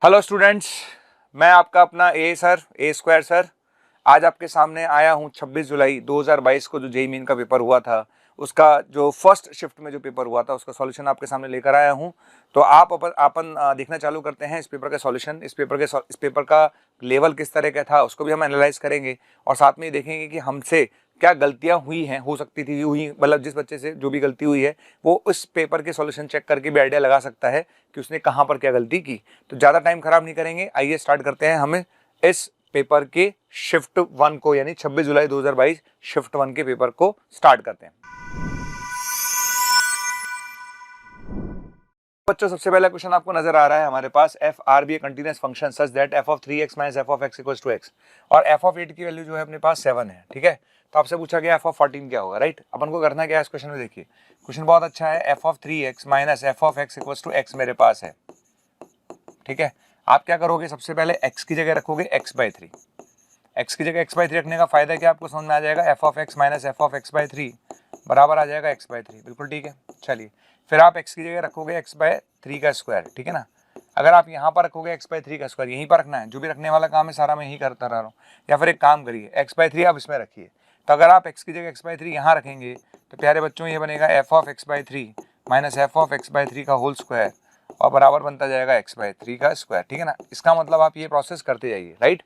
Hello students, मैं आपका अपना ए स्क्वायर सर आज आपके सामने आया हूँ। 26 जुलाई 2022 को जो जेईई मेन का पेपर हुआ था, उसका जो फर्स्ट शिफ्ट में जो पेपर हुआ था उसका सॉल्यूशन आपके सामने लेकर आया हूँ। तो आप अपन देखना चालू करते हैं इस पेपर का सॉल्यूशन। इस पेपर का लेवल किस तरह का था उसको भी हम एनालाइज करेंगे और साथ में देखेंगे कि हमसे क्या गलतियां हुई हैं, हो सकती थी हुई, मतलब जिस बच्चे से जो भी गलती हुई है वो उस पेपर के सॉल्यूशन चेक करके भी आइडिया लगा सकता है कि उसने कहाँ पर क्या गलती की। तो ज़्यादा टाइम खराब नहीं करेंगे, आइए स्टार्ट करते हैं हमें इस पेपर के शिफ्ट 1 को, यानी 26 जुलाई 2022 शिफ्ट 1 के पेपर को स्टार्ट करते हैं। बच्चों, सबसे पहला क्वेश्चन आपको नजर आ रहा है हमारे पास, f R be a continuous function such that f of 3x minus f of x equals to x, और एफ ऑफ 8 की वैल्यू जो है अपने पास 7 है। ठीक है, तो आपसे पूछा गया एफ ऑफ 14 क्या होगा। राइट, अपन को करना क्या है इस क्वेश्चन में, देखिए क्वेश्चन बहुत अच्छा है। F of 3x minus f of x equals to x मेरे पास है। ठीक है, आप क्या करोगे, सबसे पहले x की जगह रखोगे x/3। x की जगह x/3 रखने का फायदा क्या आपको समझ में आ जाएगा, F of x minus f of x/3 बराबर आ जाएगा x/3। बिल्कुल ठीक है। चलिए, फिर आप x की जगह रखोगे x/3 का स्क्वायर। ठीक है ना, अगर आप यहाँ पर रखोगे x/3 का स्क्वायर, यहीं पर रखना है, जो भी रखने वाला काम है सारा मैं यही करता रह रहा हूँ। या फिर एक काम करिए, x/3 आप इसमें रखिए। तो अगर आप x की जगह x/3 यहाँ रखेंगे तो प्यारे बच्चों ये बनेगा F of x/3 minus f of x/3 का होल स्क्वायर और बराबर बनता जाएगा x/3 का स्क्वायर। ठीक है ना, इसका मतलब आप ये प्रोसेस करते जाइए। राइट,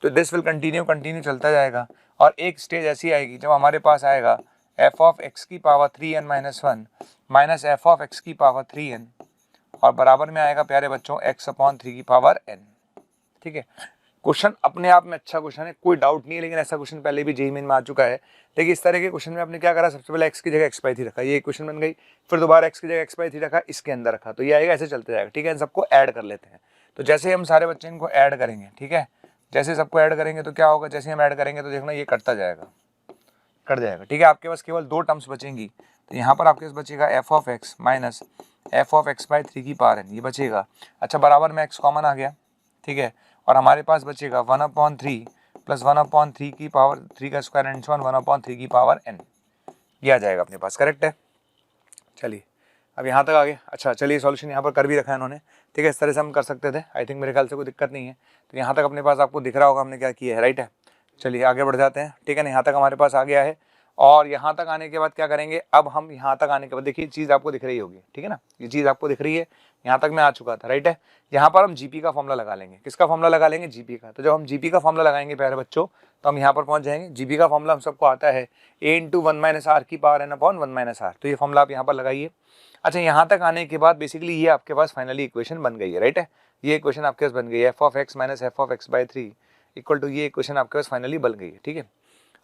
तो दिस विल कंटिन्यू चलता जाएगा और एक स्टेज ऐसी आएगी जब हमारे पास आएगा एफ ऑफ x की power 3n minus 1 minus f of x की पावर 3n और बराबर में आएगा प्यारे बच्चों x/3 की पावर n। ठीक है, क्वेश्चन अपने आप में अच्छा क्वेश्चन है, कोई डाउट नहीं है, लेकिन ऐसा क्वेश्चन पहले भी जेईई मेन में आ चुका है। लेकिन इस तरह के क्वेश्चन में आपने क्या करा, सबसे पहले x की जगह x/3 रखा, ये क्वेश्चन बन गई। फिर दोबारा x की जगह x/3 रखा, इसके अंदर रखा, तो ये आएगा, ऐसे चलते जाएगा। ठीक है, इन सबको ऐड कर लेते हैं। तो जैसे हम सारे बच्चे इनको ऐड करेंगे, ठीक है, जैसे सबको ऐड करेंगे तो क्या होगा, जैसे हम ऐड करेंगे तो देखना ये कटता जाएगा, कट जाएगा। ठीक है, आपके पास केवल दो टर्म्स बचेंगी। तो यहाँ पर आपके पास बचेगा F of x minus f of x/3 की पावर n, ये बचेगा। अच्छा, बराबर में x कॉमन आ गया। ठीक है, और हमारे पास बचेगा 1/3 प्लस 1/3 की पावर 3 का स्क्वायर एंड 1/3 की पावर n, ये आ जाएगा अपने पास। करेक्ट है। चलिए, अब यहाँ तक आ गए। अच्छा, चलिए सॉल्यूशन यहाँ पर कर भी रखा है इन्होंने। ठीक है, इस तरह से हम कर सकते थे, आई थिंक मेरे ख्याल से कोई दिक्कत नहीं है। तो यहाँ तक अपने पास आपको दिख रहा होगा हमने क्या किया है। राइट है, चलिए आगे बढ़ जाते हैं। ठीक है ना, यहाँ तक हमारे पास आ गया है और यहाँ तक आने के बाद क्या करेंगे, अब हम यहाँ तक आने के बाद देखिए चीज़ आपको दिख रही होगी। ठीक है ना, ये चीज़ आपको दिख रही है, यहाँ तक मैं आ चुका था। राइट है, यहाँ पर हम जीपी का फॉर्मूला लगा लेंगे। किसका फॉर्मूला लगा लेंगे, जीपी का। तो जब हम जीपी का फॉर्मूला लगाएंगे प्यारे बच्चों, तो हम यहाँ पर पहुँच जाएंगे। जीपी का फॉर्मूला हम सबको आता है a इंटू 1 - r की पावर n/1 - r। तो ये फॉर्मूला आप यहाँ पर लगाइए। अच्छा, यहाँ तक आने के बाद बेसिकली ये आपके पास फाइनली इक्वेशन बन गई है। राइट है, ये इक्वेशन आपके पास बन गई है, f of x minus f of x/3 equal to, ये इक्वेशन आपके पास फाइनली बन गई है। ठीक है,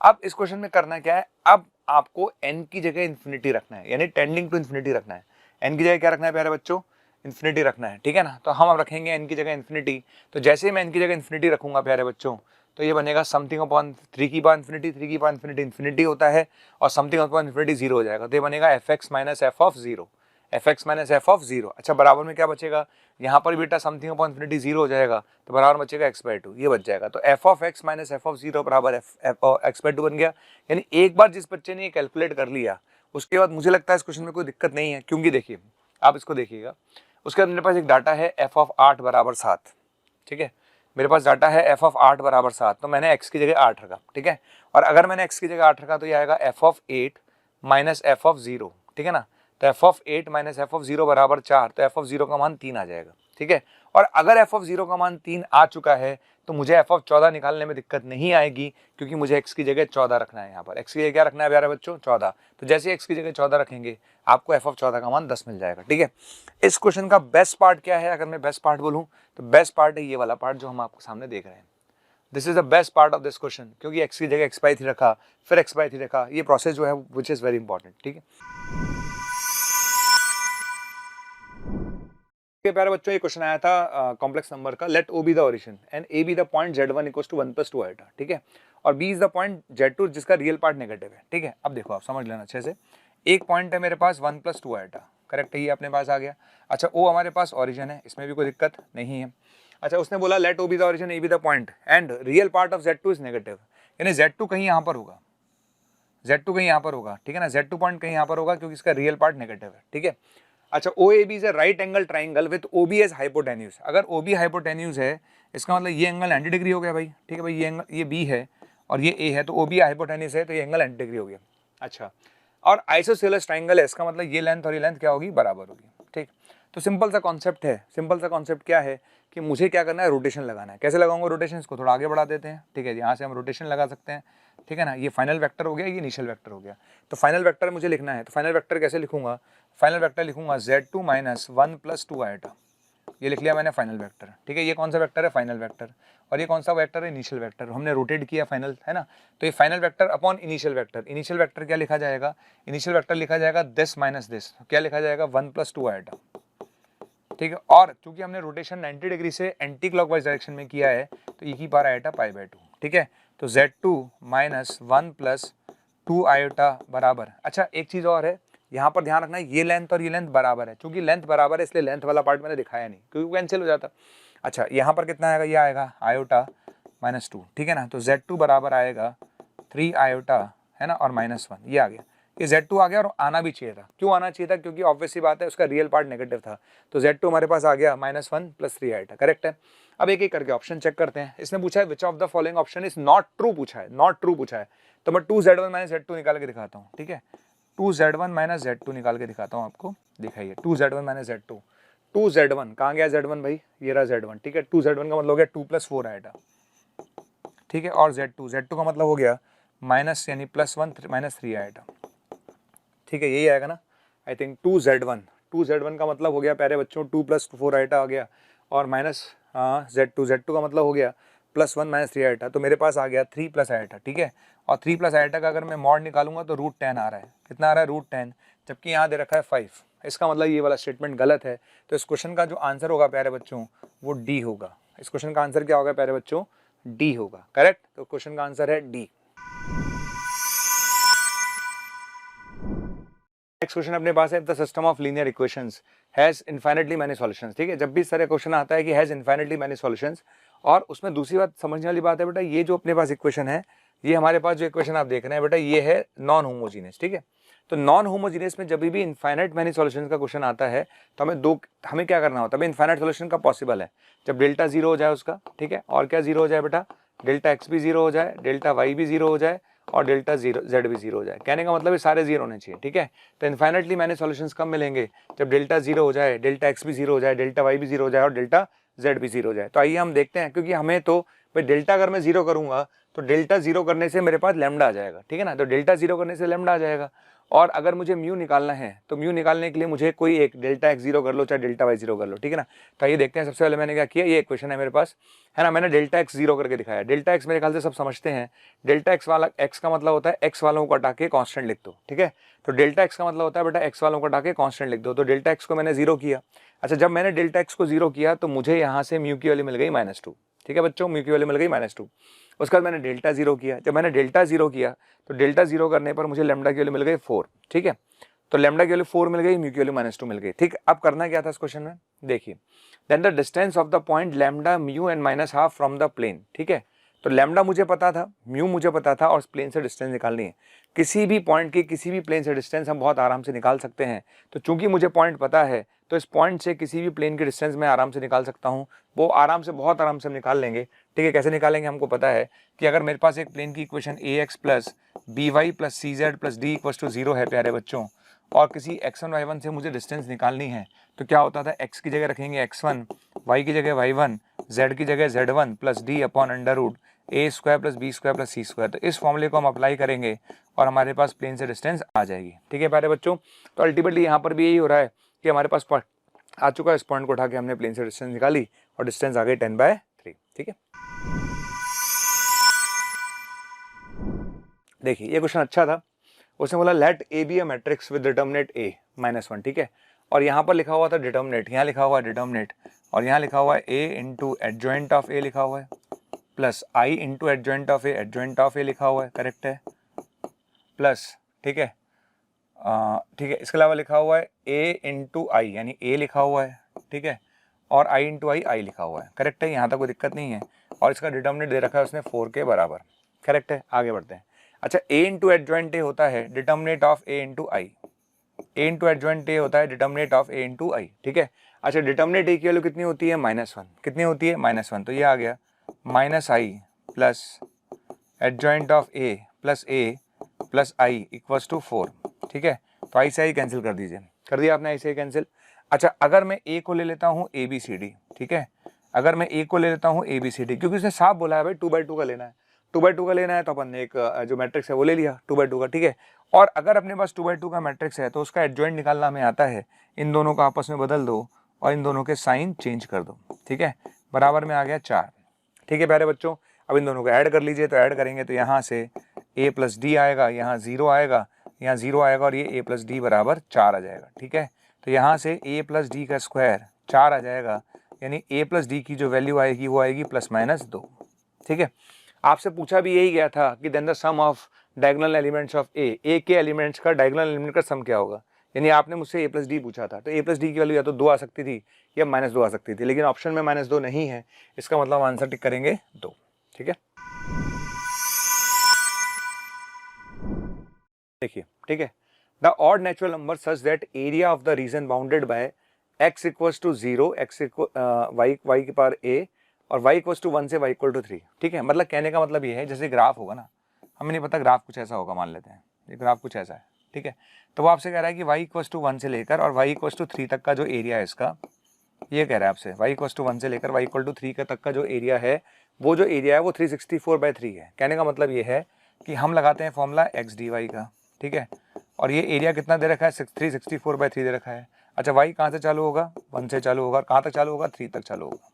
अब इस क्वेश्चन में करना क्या है, अब आपको n की जगह इन्फिनिटी रखना है, यानी टेंडिंग टू इन्फिनिटी रखना है। n की जगह क्या रखना है प्यारे बच्चों, इन्फिनिटी रखना है। ठीक है ना, तो हम अब रखेंगे n की जगह इन्फिनिटी। तो जैसे ही मैं n की जगह इन्फिनिटी रखूंगा प्यारे बच्चों, तो ये बनेगा समथिंग अपॉन 3 की पावर इन्फिनिटी। 3 की पावर इन्फिनिटी इन्फिनिटी होता है और समथिंग अपॉन इन्फिनिटी 0 हो जाएगा। तो ये बनेगा F x minus f of 0, F x minus f of 0। अच्छा, बराबर में क्या बचेगा, यहाँ पर बेटा समथिंग अपॉन इन्फिनिटी 0 हो जाएगा, तो बराबर बचेगा x/2, ये बच जाएगा। तो F of x minus f of 0 बराबर x/2 बन गया। यानी एक बार जिस बच्चे ने ये कैलकुलेट कर लिया, उसके बाद मुझे लगता है इस क्वेश्चन में कोई दिक्कत नहीं है, क्योंकि देखिए आप इसको देखिएगा, उसके बाद मेरे पास एक डाटा है एफ ऑफ 8 बराबर 7। ठीक है, मेरे पास डाटा है एफ ऑफ 8 बराबर 7, तो मैंने x की जगह 8 रखा। ठीक है, और अगर मैंने x की जगह 8 रखा तो ये आएगा F of 8 minus f of 0। ठीक है ना, तो F of 8 minus f of 0 बराबर 4, तो एफ ऑफ 0 का मान 3 आ जाएगा। ठीक है, और अगर एफ ऑफ 0 का मान 3 आ चुका है तो मुझे एफ ऑफ 14 निकालने में दिक्कत नहीं आएगी, क्योंकि मुझे x की जगह 14 रखना है। यहाँ पर x की जगह क्या रखना है प्यारे बच्चों, 14। तो जैसे x की जगह 14 रखेंगे आपको एफ ऑफ 14 का मान 10 मिल जाएगा। ठीक है, इस क्वेश्चन का बेस्ट पार्ट क्या है, अगर मैं बेस्ट पार्ट बोलूँ तो बेस्ट पार्ट है ये वाला पार्ट जो हम आपको सामने देख रहे हैं। This is the best part of this question, क्योंकि x की जगह x/3 रखा, फिर x/3 रखा, ये प्रोसेस जो है विच इज वेरी इंपॉर्टेंट। ठीक है, प्यारे बच्चों ये क्वेश्चन आया था कॉम्प्लेक्स नंबर का, let O be the origin and A be the point z1 equals to 1 + 2 iota. ठीक है, और b is the point z2 जिसका रियल पार्ट नेगेटिव है। ठीक है, अब देखो आप समझ लेना अच्छे से, एक पॉइंट है मेरे पास 1 + 2 आइटा, करेक्ट है, ये अपने पास आ गया। अच्छा, ओ हमारे पास ओरिजिन है, इसमें भी कोई दिक्कत नहीं है। अच्छा, उसने बोला let O be the origin A be the point and real part of z2 is negative, यानी z2 कहीं यहाँ पर होगा, z2 कहीं यहाँ पर होगा। ठीक है ना, z2 पॉइंट कहीं यहाँ पर होगा, क्योंकि इसका रियल पार्ट नेगेटिव है। ठीक है, अच्छा, O A B is a right angle triangle with O B as hypotenuse. अगर ओ बी हाइपोटेन्यूज है इसका मतलब ये एंगल 90 डिग्री हो गया भाई, ठीक है भाई, ये एंगल, ये बी है और ये ए है, तो ओ बी हाइपोटेन्यूज है तो ये एंगल 90 डिग्री हो गया। अच्छा, और आइसोसेलेस ट्राइंगल है, इसका मतलब ये लेंथ और ये लेंथ क्या होगी, बराबर होगी। ठीक, तो सिंपल सा कॉन्सेप्ट है। सिंपल सा कॉन्सेप्ट क्या है कि मुझे क्या करना है, रोटेशन लगाना है। कैसे लगाऊंगा रोटेशन, इसको थोड़ा आगे बढ़ा देते हैं। ठीक है, यहाँ से हम रोटेशन लगा सकते हैं। ठीक है ना, ये फाइनल वेक्टर हो गया, ये इनिशियल वेक्टर हो गया। तो फाइनल वेक्टर मुझे लिखना है, तो फाइनल वेक्टर कैसे लिखूंगा, फाइनल वेक्टर लिखूंगा Z2 माइनस 1 प्लस 2 आइटा, ये लिख लिया मैंने फाइनल वेक्टर। ठीक है, ये कौन सा वेक्टर है, फाइनल वेक्टर, और ये कौन सा वेक्टर है, इनिशियल वेक्टर। हमने रोटेट किया फाइनल, है ना, तो ये final vector upon initial vector. Initial vector क्या लिखा जाएगा, इनिशियल वेक्टर लिखा जाएगा दिस माइनस दिस, क्या लिखा जाएगा 1 प्लस 2 आइटा। ठीक है, और क्योंकि हमने रोटेशन 90 डिग्री से एंटी क्लॉकवाइज डायरेक्शन में किया है तो ई की पावर आइटा पाई बाय 2। ठीक है, तो Z2 माइनस 1 प्लस 2 आयोटा बराबर। अच्छा, एक चीज़ और है, यहाँ पर ध्यान रखना है, ये लेंथ और ये लेंथ बराबर है। क्योंकि लेंथ बराबर है इसलिए लेंथ वाला पार्ट मैंने दिखाया नहीं, क्योंकि कैंसिल हो जाता। अच्छा, यहाँ पर कितना आएगा, ये आएगा आयोटा माइनस 2। ठीक है ना, तो Z2 बराबर आएगा 3 आयोटा, है ना, और -1, ये आ गया। ये Z2 आ गया और आना भी चाहिए था। क्यों आना चाहिए था, क्योंकि ऑब्वियस सी बात है उसका रियल पार्ट नेगेटिव था। तो Z2 हमारे पास आ गया -1 प्लस 3 आइटा, करेक्ट है। अब एक एक करके ऑप्शन चेक करते हैं। इसने पूछा है which of the following option is not true, पूछा है, नॉट ट्रू पूछा है। तो मैं 2Z1 माइनस Z2 निकाल के दिखाता हूँ। ठीक है, 2Z1 माइनस Z2 निकाल के दिखाता हूँ आपको, दिखाइए 2Z1 माइनस Z2। 2Z1 कहाँ गया Z1 भाई, ये रहा Z1। ठीक है, 2Z1 का मतलब हो गया 2 प्लस 4 आइटा। ठीक है, और Z2 का मतलब हो गया माइनस यानी +1 माइनस 3 आइटा। ठीक है, यही आएगा ना, आई थिंक 2Z1 का मतलब हो गया प्यारे बच्चों 2 प्लस 4 आइटा आ गया, और माइनस Z2 का मतलब हो गया +1 माइनस 3 आइटा। तो मेरे पास आ गया 3 प्लस आइटा। ठीक है, और 3 प्लस आइटा का अगर मैं मॉड निकालूंगा तो √10 आ रहा है। कितना आ रहा है, √10, जबकि यहाँ दे रखा है 5। इसका मतलब ये वाला स्टेटमेंट गलत है। तो इस क्वेश्चन का जो आंसर होगा प्यारे बच्चों वो डी होगा। इस क्वेश्चन का आंसर क्या होगा प्यारे बच्चों, डी होगा, करेक्ट। तो क्वेश्चन का आंसर है डी। नेक्स्ट क्वेश्चन अपने पास है, the system of linear equations has infinitely many solutions. ठीक है, जब भी इस तरह क्वेश्चन आता है कि हैज इनफाइनाइटली मैनी सॉल्यूशंस, और उसमें दूसरी बात समझने वाली बात है बेटा, ये जो अपने पास इक्वेशन है, ये हमारे पास जो इक्वेशन आप देख रहे हैं बेटा, ये है नॉन होमोजीनियस। ठीक है, तो नॉन होमोजीनियस में जब भी इनफाइनाइट मैनी सॉल्यूशंस का क्वेश्चन आता है तो हमें क्या करना होता है, इनफाइनाइट सॉल्यूशन का पॉसिबल है जब डेल्टा 0 हो जाए उसका। ठीक है, और क्या 0 हो जाए बेटा, डेल्टा x भी 0 हो जाए, डेल्टा y भी 0 हो जाए, और डेल्टा z भी 0 हो जाए। कहने का मतलब ये सारे 0 होने चाहिए। ठीक है, तो इनफाइनाइटली मैंने सॉल्यूशंस कब मिलेंगे, जब डेल्टा 0 हो जाए, डेल्टा x भी 0 हो जाए, डेल्टा y भी 0 हो जाए, और डेल्टा z भी 0 हो जाए। तो आइए हम देखते हैं, क्योंकि हमें तो भाई डेल्टा अगर मैं 0 करूंगा तो डेल्टा 0 करने से मेरे पास लैम्डा आ जाएगा। ठीक है ना, तो डेल्टा 0 करने से लैम्डा आ जाएगा, और अगर मुझे म्यू निकालना है तो म्यू निकालने के लिए मुझे कोई एक डेल्टा x 0 कर लो चाहे डेल्टा y 0 कर लो। ठीक है ना, तो ये देखते हैं। सबसे पहले मैंने क्या किया, ये इक्वेशन है मेरे पास, है ना, मैंने डेल्टा x 0 करके दिखाया। डेल्टा x मेरे ख्याल से सब समझते हैं, डेल्टा x वाला, x का मतलब होता है x वालों को हटा के कांस्टेंट लिख दो। ठीक है, तो डेल्टा x का मतलब होता है बेटा x वालों को हटा के कांस्टेंट लिख दो। तो डेल्टा x को मैंने 0 किया। अच्छा, जब मैंने डेल्टा x को 0 किया तो मुझे यहाँ से म्यू की वैल्यू मिल गई -2। ठीक है बच्चों, म्यू की वैल्यू मिल गई -2। उसके बाद मैंने डेल्टा 0 किया। जब मैंने डेल्टा 0 किया तो डेल्टा 0 करने पर मुझे लैम्डा की वैल्यू मिल गई 4। ठीक है, तो लैम्डा की वैल्यू 4 मिल गई, म्यू की वैल्यू -2 मिल गई। ठीक, अब करना क्या था इस क्वेश्चन में, देखिए, then the distance of the point lambda mu and -12 from the plane. ठीक है, तो लैम्डा मुझे पता था, म्यू मुझे पता था, और प्लेन से डिस्टेंस निकालनी है। किसी भी पॉइंट की किसी भी प्लेन से डिस्टेंस हम बहुत आराम से निकाल सकते हैं। तो चूंकि मुझे पॉइंट पता है तो इस पॉइंट से किसी भी प्लेन की डिस्टेंस मैं आराम से निकाल सकता हूँ। वो आराम से, बहुत आराम से हम निकाल लेंगे। ठीक है, कैसे निकालेंगे हमको पता है कि अगर मेरे पास एक प्लेन की equation ax plus by plus cz plus d equal to 0 है प्यारे बच्चों, और किसी x1 y1 से मुझे डिस्टेंस निकालनी है, तो क्या होता था, x की जगह रखेंगे x1, y की जगह y1, z की जगह z1 plus d upon under a square plus b square plus c square. तो इस फॉर्मूले को हम अप्लाई करेंगे और हमारे पास प्लेन से डिस्टेंस आ जाएगी। ठीक है प्यारे बच्चों, तो अल्टीमेटली यहाँ पर भी यही हो रहा है कि हमारे पास आ चुका है, इस पॉइंट को उठा के हमने प्लेन से डिस्टेंस निकाली और डिस्टेंस आ गई 10/3। ठीक है, देखिए ये क्वेश्चन अच्छा था। उसने बोला let A be a matrix with determinant a -1। ठीक है, और यहाँ पर लिखा हुआ था डिटर्मिनेंट, यहाँ लिखा हुआ है डिटर्मिनेंट, और यहाँ लिखा हुआ है a into adjoint of a लिखा हुआ है, plus i into adjoint of a लिखा हुआ है, करेक्ट है, प्लस, ठीक है, ठीक है, इसके अलावा लिखा हुआ है a इंटू आई, यानी a लिखा हुआ है। ठीक है, और i इंटू आई लिखा हुआ है, करेक्ट है, यहाँ तक कोई दिक्कत नहीं है। और इसका डिटर्मिनेंट दे रखा है उसने 4 के बराबर, करेक्ट है। आगे बढ़ते हैं। अच्छा, a इंटू एडजॉइंट a होता है determinant of a into I. a into adjoint A होता है डिटर्मिनेट ऑफ a इंटू आई, ठीक है। अच्छा डिटर्मिनेट a की वैल्यू कितनी होती है, -1, कितनी होती है, -1, तो ये आ गया -i plus adjoint of a plus a plus i equals to 4, ठीक है। तो आई से आई कैंसिल कर दीजिए, कर दिया आपने आई से आई कैंसिल। अच्छा अगर मैं a को ले लेता हूँ ABCD, ठीक है, अगर मैं a को ले लेता हूँ ABCD, क्योंकि उसने साफ बोला है भाई 2/2 का लेना है, 2/2 का लेना है, तो अपन ने एक जो मैट्रिक्स है वो ले लिया 2/2 का, ठीक है। और अगर अपने पास 2/2 का मैट्रिक्स है तो उसका एडजॉइंट निकालना हमें आता है, इन दोनों को आपस में बदल दो और इन दोनों के साइन चेंज कर दो, ठीक है। बराबर में आ गया 4, ठीक है प्यारे बच्चों। अब इन दोनों को ऐड कर लीजिए, तो ऐड करेंगे तो यहाँ से a प्लस डी आएगा, यहाँ 0 आएगा, यहाँ 0 आएगा और ये a प्लस डी बराबर 4 आ जाएगा, ठीक है। तो यहाँ से a प्लस डी का स्क्वायर 4 आ जाएगा, यानी a प्लस डी की जो वैल्यू आएगी वो आएगी +-2, ठीक है। आपसे पूछा भी यही गया था कि then the sum of diagonal elements of a के एलिमेंट्स का डायगोनल एलिमेंट का सम क्या होगा, यानी आपने मुझसे a प्लस डी पूछा था, तो a प्लस डी की वैल्यू या तो 2 आ सकती थी या -2 आ सकती थी, लेकिन ऑप्शन में -2 नहीं है, इसका मतलब आंसर टिक करेंगे 2, ठीक है। देखिए, ठीक है, the odd natural number such that area of the region bounded by x equals to 0, y की पावर a और y इक्वल्स टू 1 से y इक्वल टू 3, ठीक है। मतलब कहने का मतलब ये है, जैसे ग्राफ होगा ना, हमें नहीं पता ग्राफ कुछ ऐसा होगा, मान लेते हैं ये ग्राफ कुछ ऐसा है, ठीक है। तो वो आपसे कह रहा है कि y इक्वल्स टू 1 से लेकर और y इक्वल्स टू 3 तक का जो एरिया है इसका, ये कह रहा है आपसे y इक्वल्स टू 1 से लेकर y इक्वल टू 3 तक का जो एरिया है, वो जो एरिया है वो 364/3 है। कहने का मतलब ये है कि हम लगाते हैं फॉर्मूला x dy का, ठीक है, और ये एरिया कितना दे रखा है, 364/3 दे रखा है। अच्छा y कहाँ से चालू होगा, 1 से चालू होगा, कहाँ तक चालू होगा, 3 तक चालू होगा।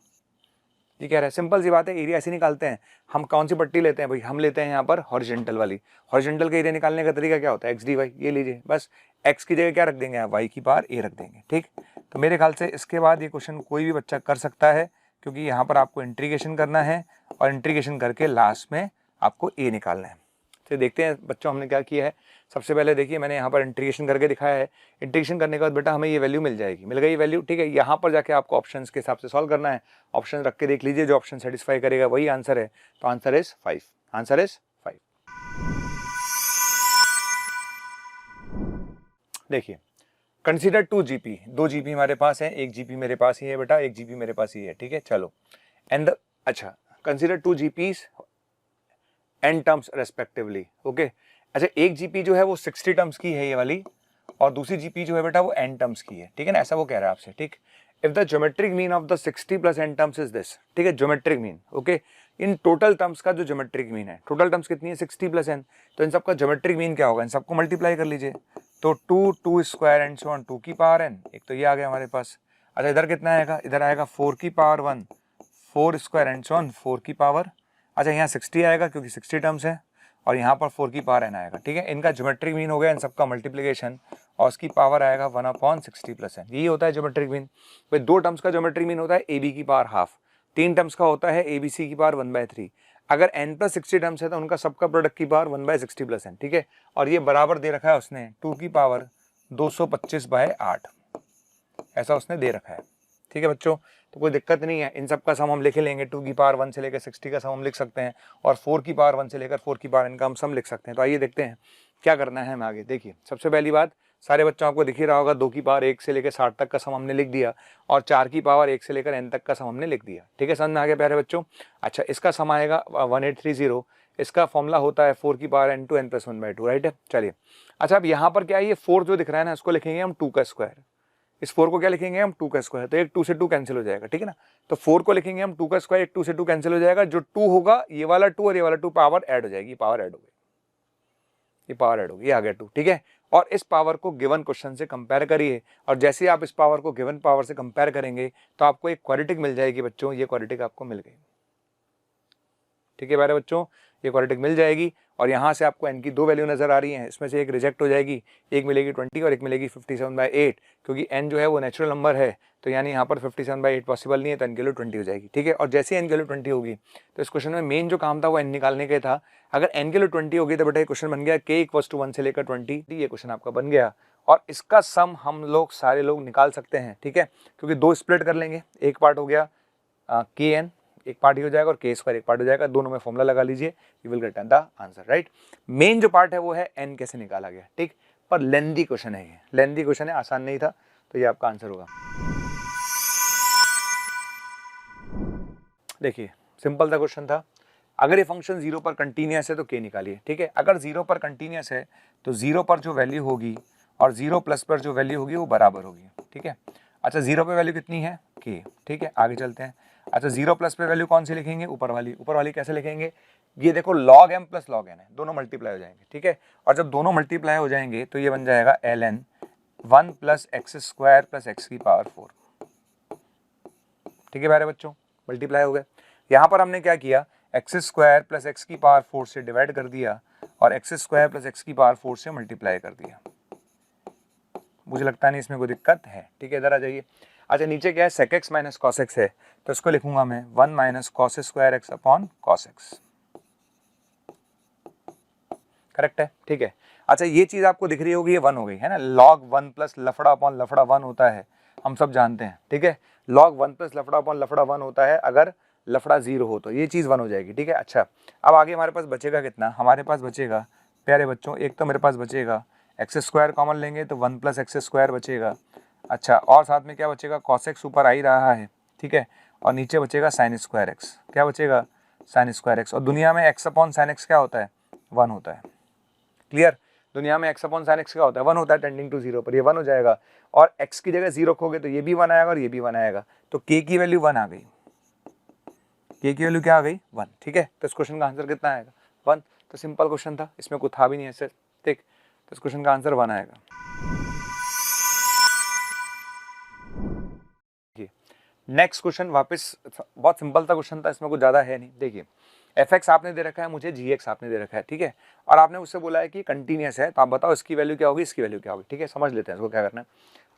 ये कह रहा है, सिंपल सी बात है, एरिया ऐसे निकालते हैं। हम कौन सी पट्टी लेते हैं भाई, हम लेते हैं यहाँ पर हॉरिजॉन्टल वाली। हॉरिजॉन्टल का एरिया निकालने का तरीका क्या होता है, x dy, ये लीजिए, बस x की जगह क्या रख देंगे आप, y की पावर a रख देंगे, ठीक। तो मेरे ख्याल से इसके बाद ये क्वेश्चन कोई भी बच्चा कर सकता है, क्योंकि यहाँ पर आपको इंटीग्रेशन करना है और इंटीग्रेशन करके लास्ट में आपको a निकालना है। तो देखते हैं बच्चों हमने क्या किया है। सबसे पहले देखिए मैंने यहाँ पर इंटीग्रेशन करके दिखाया है। इंटीग्रेशन करने के बाद बेटा हमें ये वैल्यू मिल जाएगी, मिल गई वैल्यू, ठीक है। यहाँ पर जाके आपको ऑप्शंस के हिसाब से सॉल्व करना है, ऑप्शन रख के देख लीजिए, जो ऑप्शन सेटिस्फाई करेगा वही आंसर है। तो आंसर इज 5, आंसर इज 5। देखिए कंसीडर 2 GP, 2 GP हमारे पास है, 1 GP मेरे पास ही है बेटा, 1 GP मेरे पास ही है, ठीक है। चलो एंड अच्छा consider 2 GPs n terms respectively, okay. अच्छा एक GP जो है वो 60 टर्म्स की है ये वाली, और दूसरी GP जो है बेटा वो n टर्म्स की है, ठीक है ना, ऐसा वो कह रहा है आपसे, ठीक। If the geometric mean of the 60 plus n terms is this, ठीक है, geometric mean, okay. In total terms का जो ज्योमेट्रिक मीन है, टोटल टर्म्स कितनी है 60 प्लस n, तो इन सबका ज्योमेट्रिक मीन क्या होगा, इन सबको मल्टीप्लाई कर लीजिए, तो 2 स्क्वायर एंड सो ऑन 2 की पावर n, एक तो ये आ गया हमारे पास। अच्छा इधर कितना आएगा, इधर आएगा 4 की power 1, 4 square and so on 4 की पावर, अच्छा यहाँ 60 आएगा क्योंकि 60 टर्म्स है, और यहाँ पर 4 की पावर n आएगा, ठीक है। इनका ज्योमेट्रिक मीन हो गया इन सबका मल्टीप्लिकेशन, और उसकी पावर आएगा 1/60 प्लस n, यही होता है ज्योमेट्रिक मीन। भाई 2 टर्म्स का ज्योमेट्रिक मीन होता है ab की पावर हाफ, 3 टर्म्स का होता है abc की पावर 1/3। अगर n प्लस 60 टर्म्स है तो उनका सबका प्रोडक्ट की पावर 1/60 प्लस n, ठीक है। और ये बराबर दे रखा है उसने 2 की पावर 225/8, ऐसा उसने दे रखा है, ठीक है बच्चों। तो कोई दिक्कत नहीं है, इन सब का सम हम लिख लेंगे, 2 की पावर 1 से लेकर 60 का सम हम लिख सकते हैं, और 4 की पावर 1 से लेकर 4 की पावर n का हम सम लिख सकते हैं। तो आइए देखते हैं क्या करना है हमें आगे। देखिए सबसे पहली बात, सारे बच्चों आपको दिख ही रहा होगा, 2 की पावर 1 से लेकर 60 तक का सम हमने लिख दिया, और 4 की पावर 1 से लेकर n तक का सम हमने लिख दिया, ठीक है, समझ में आ गया प्यारे बच्चों। अच्छा इसका सम आएगा 1830, इसका फॉर्मूला होता है 4 की power n to n + 1/2, right है। चलिए अच्छा अब यहाँ पर क्या है, ये 4 जो दिख रहा है ना, इसको लिखेंगे हम 2 का स्क्वायर, इस 4 को क्या लिखेंगे हम 2 का स्क्वायर, तो एक 2 से 2 कैंसिल हो जाएगा, ठीक है ना। तो 4 को लिखेंगे हम 2 का स्क्वायर, एक 2 से 2 कैंसिल हो जाएगा, जो 2 होगा ये वाला 2 और ये वाला 2 पावर ऐड हो जाएगी, पावर ऐड हो गई, ये पावर ऐड होगी, ये आ गया 2, ठीक है। और इस पावर को गिवन क्वेश्चन से कंपेयर करिए, और जैसे ही आप इस पावर को गिवन पावर से कंपेयर करेंगे तो आपको एक क्वाड्रेटिक मिल जाएगी बच्चों, ये क्वाड्रेटिक आपको मिल गई, ठीक है प्यारे बच्चों, ये क्वाड्रेटिक मिल जाएगी। और यहाँ से आपको n की 2 वैल्यू नजर आ रही हैं, इसमें से एक रिजेक्ट हो जाएगी, एक मिलेगी 20 और एक मिलेगी 57/8, क्योंकि n जो है वो नेचुरल नंबर है, तो यानी यहाँ पर 57/8 पॉसिबल नहीं है, तो n की वैल्यू 20 हो जाएगी, ठीक है। और जैसे n की वैल्यू 20 होगी तो इस क्वेश्चन में मेन जो काम था वो n निकालने का था। अगर n की वैल्यू 20 होगी तो बेटा क्वेश्चन बन गया k = 1 से लेकर 20, ये क्वेश्चन आपका बन गया, और इसका सम हम लोग सारे लोग निकाल सकते हैं, ठीक है, क्योंकि 2 स्प्लिट कर लेंगे, एक पार्ट हो गया kn, एक पार्ट ही हो जाएगा, और k स्क्वायर एक पार्ट हो जाएगा, दोनों में फॉर्मूला लगा लीजिए, you will get the answer, right. Main जो पार्ट है वो है n कैसे निकाला गया, ठीक। पर लेंदी क्वेश्चन है, ये लेंदी क्वेश्चन है, आसान नहीं था, तो ये आपका आंसर होगा। देखिए सिंपल सा क्वेश्चन था, अगर ये फंक्शन 0 पर कंटिन्यूअस है तो k निकालिए, ठीक है। अगर 0 पर कंटिन्यूअस है तो 0 पर जो वैल्यू होगी और 0 प्लस पर जो वैल्यू होगी वो बराबर होगी, ठीक है। अच्छा 0 पे वैल्यू कितनी है, k, ठीक है। आगे चलते हैं। अच्छा 0 प्लस पे वैल्यू कौन सी लिखेंगे, ऊपर वाली। ऊपर वाली कैसे लिखेंगे, ये देखो log m plus log n है, दोनों मल्टीप्लाई हो जाएंगे, ठीक है। और जब दोनों मल्टीप्लाई हो जाएंगे तो ये बन जाएगा ln 1 plus x square plus x की पावर 4, ठीक है प्यारे बच्चों, मल्टीप्लाई हो गए। यहाँ पर हमने क्या किया, एक्स स्क्वायर प्लस एक्स की पावर 4 से डिवाइड कर दिया और एक्स स्क्वायर प्लस एक्स की पावर 4 से मल्टीप्लाई कर दिया। मुझे लगता नहीं इसमें कोई दिक्कत है, ठीक है। इधर आ जाइए। अच्छा नीचे क्या है, sec x minus cos x है, तो इसको लिखूंगा मैं 1 minus cos square x upon cos x, correct है, ठीक है। अच्छा ये चीज आपको दिख रही होगी, ये 1 हो गई है ना, log 1 प्लस लफड़ा अपॉन लफड़ा 1 होता है, हम सब जानते हैं, ठीक है। log 1 प्लस लफड़ा अपॉन लफड़ा 1 होता है, अगर लफड़ा 0 हो तो ये चीज़ 1 हो जाएगी, ठीक है। अच्छा अब आगे हमारे पास बचेगा कितना, हमारे पास बचेगा प्यारे बच्चों, एक तो मेरे पास बचेगा एक्स स्क्वायर कॉमन लेंगे तो 1 प्लस एक्स स्क्वायर बचेगा। अच्छा और साथ में क्या बचेगा, कॉस एक्स ऊपर आ ही रहा है, ठीक है, और नीचे बचेगा साइन स्क्वायर एक्स, क्या बचेगा, साइन स्क्वायर एक्स। और दुनिया में एक्स अपॉन साइन एक्स क्या होता है, 1 होता है, क्लियर। दुनिया में एक्स अपॉन साइन एक्स क्या होता है, 1 होता है, टेंडिंग टू 0 पर ये 1 हो जाएगा। और एक्स की जगह 0 रखोगे तो ये भी 1 आएगा और ये भी 1 आएगा, तो के की वैल्यू 1 आ गई, के की वैल्यू क्या आ गई, 1, ठीक है। तो इस क्वेश्चन का आंसर कितना आएगा, 1। तो सिंपल क्वेश्चन था, इसमें कुछ था भी नहीं ऐसे, ठीक। तो इस क्वेश्चन का आंसर 1 आएगा। नेक्स्ट क्वेश्चन वापस बहुत सिंपल सा क्वेश्चन था, इसमें कुछ ज्यादा है नहीं। देखिए एफ एक्स आपने दे रखा है, मुझे जी एक्स आपने दे रखा है, ठीक है। और आपने उससे बोला है कि कंटिन्यूअस है, तो आप बताओ इसकी वैल्यू क्या होगी, इसकी वैल्यू क्या होगी, ठीक है। समझ लेते हैं इसको क्या करना है।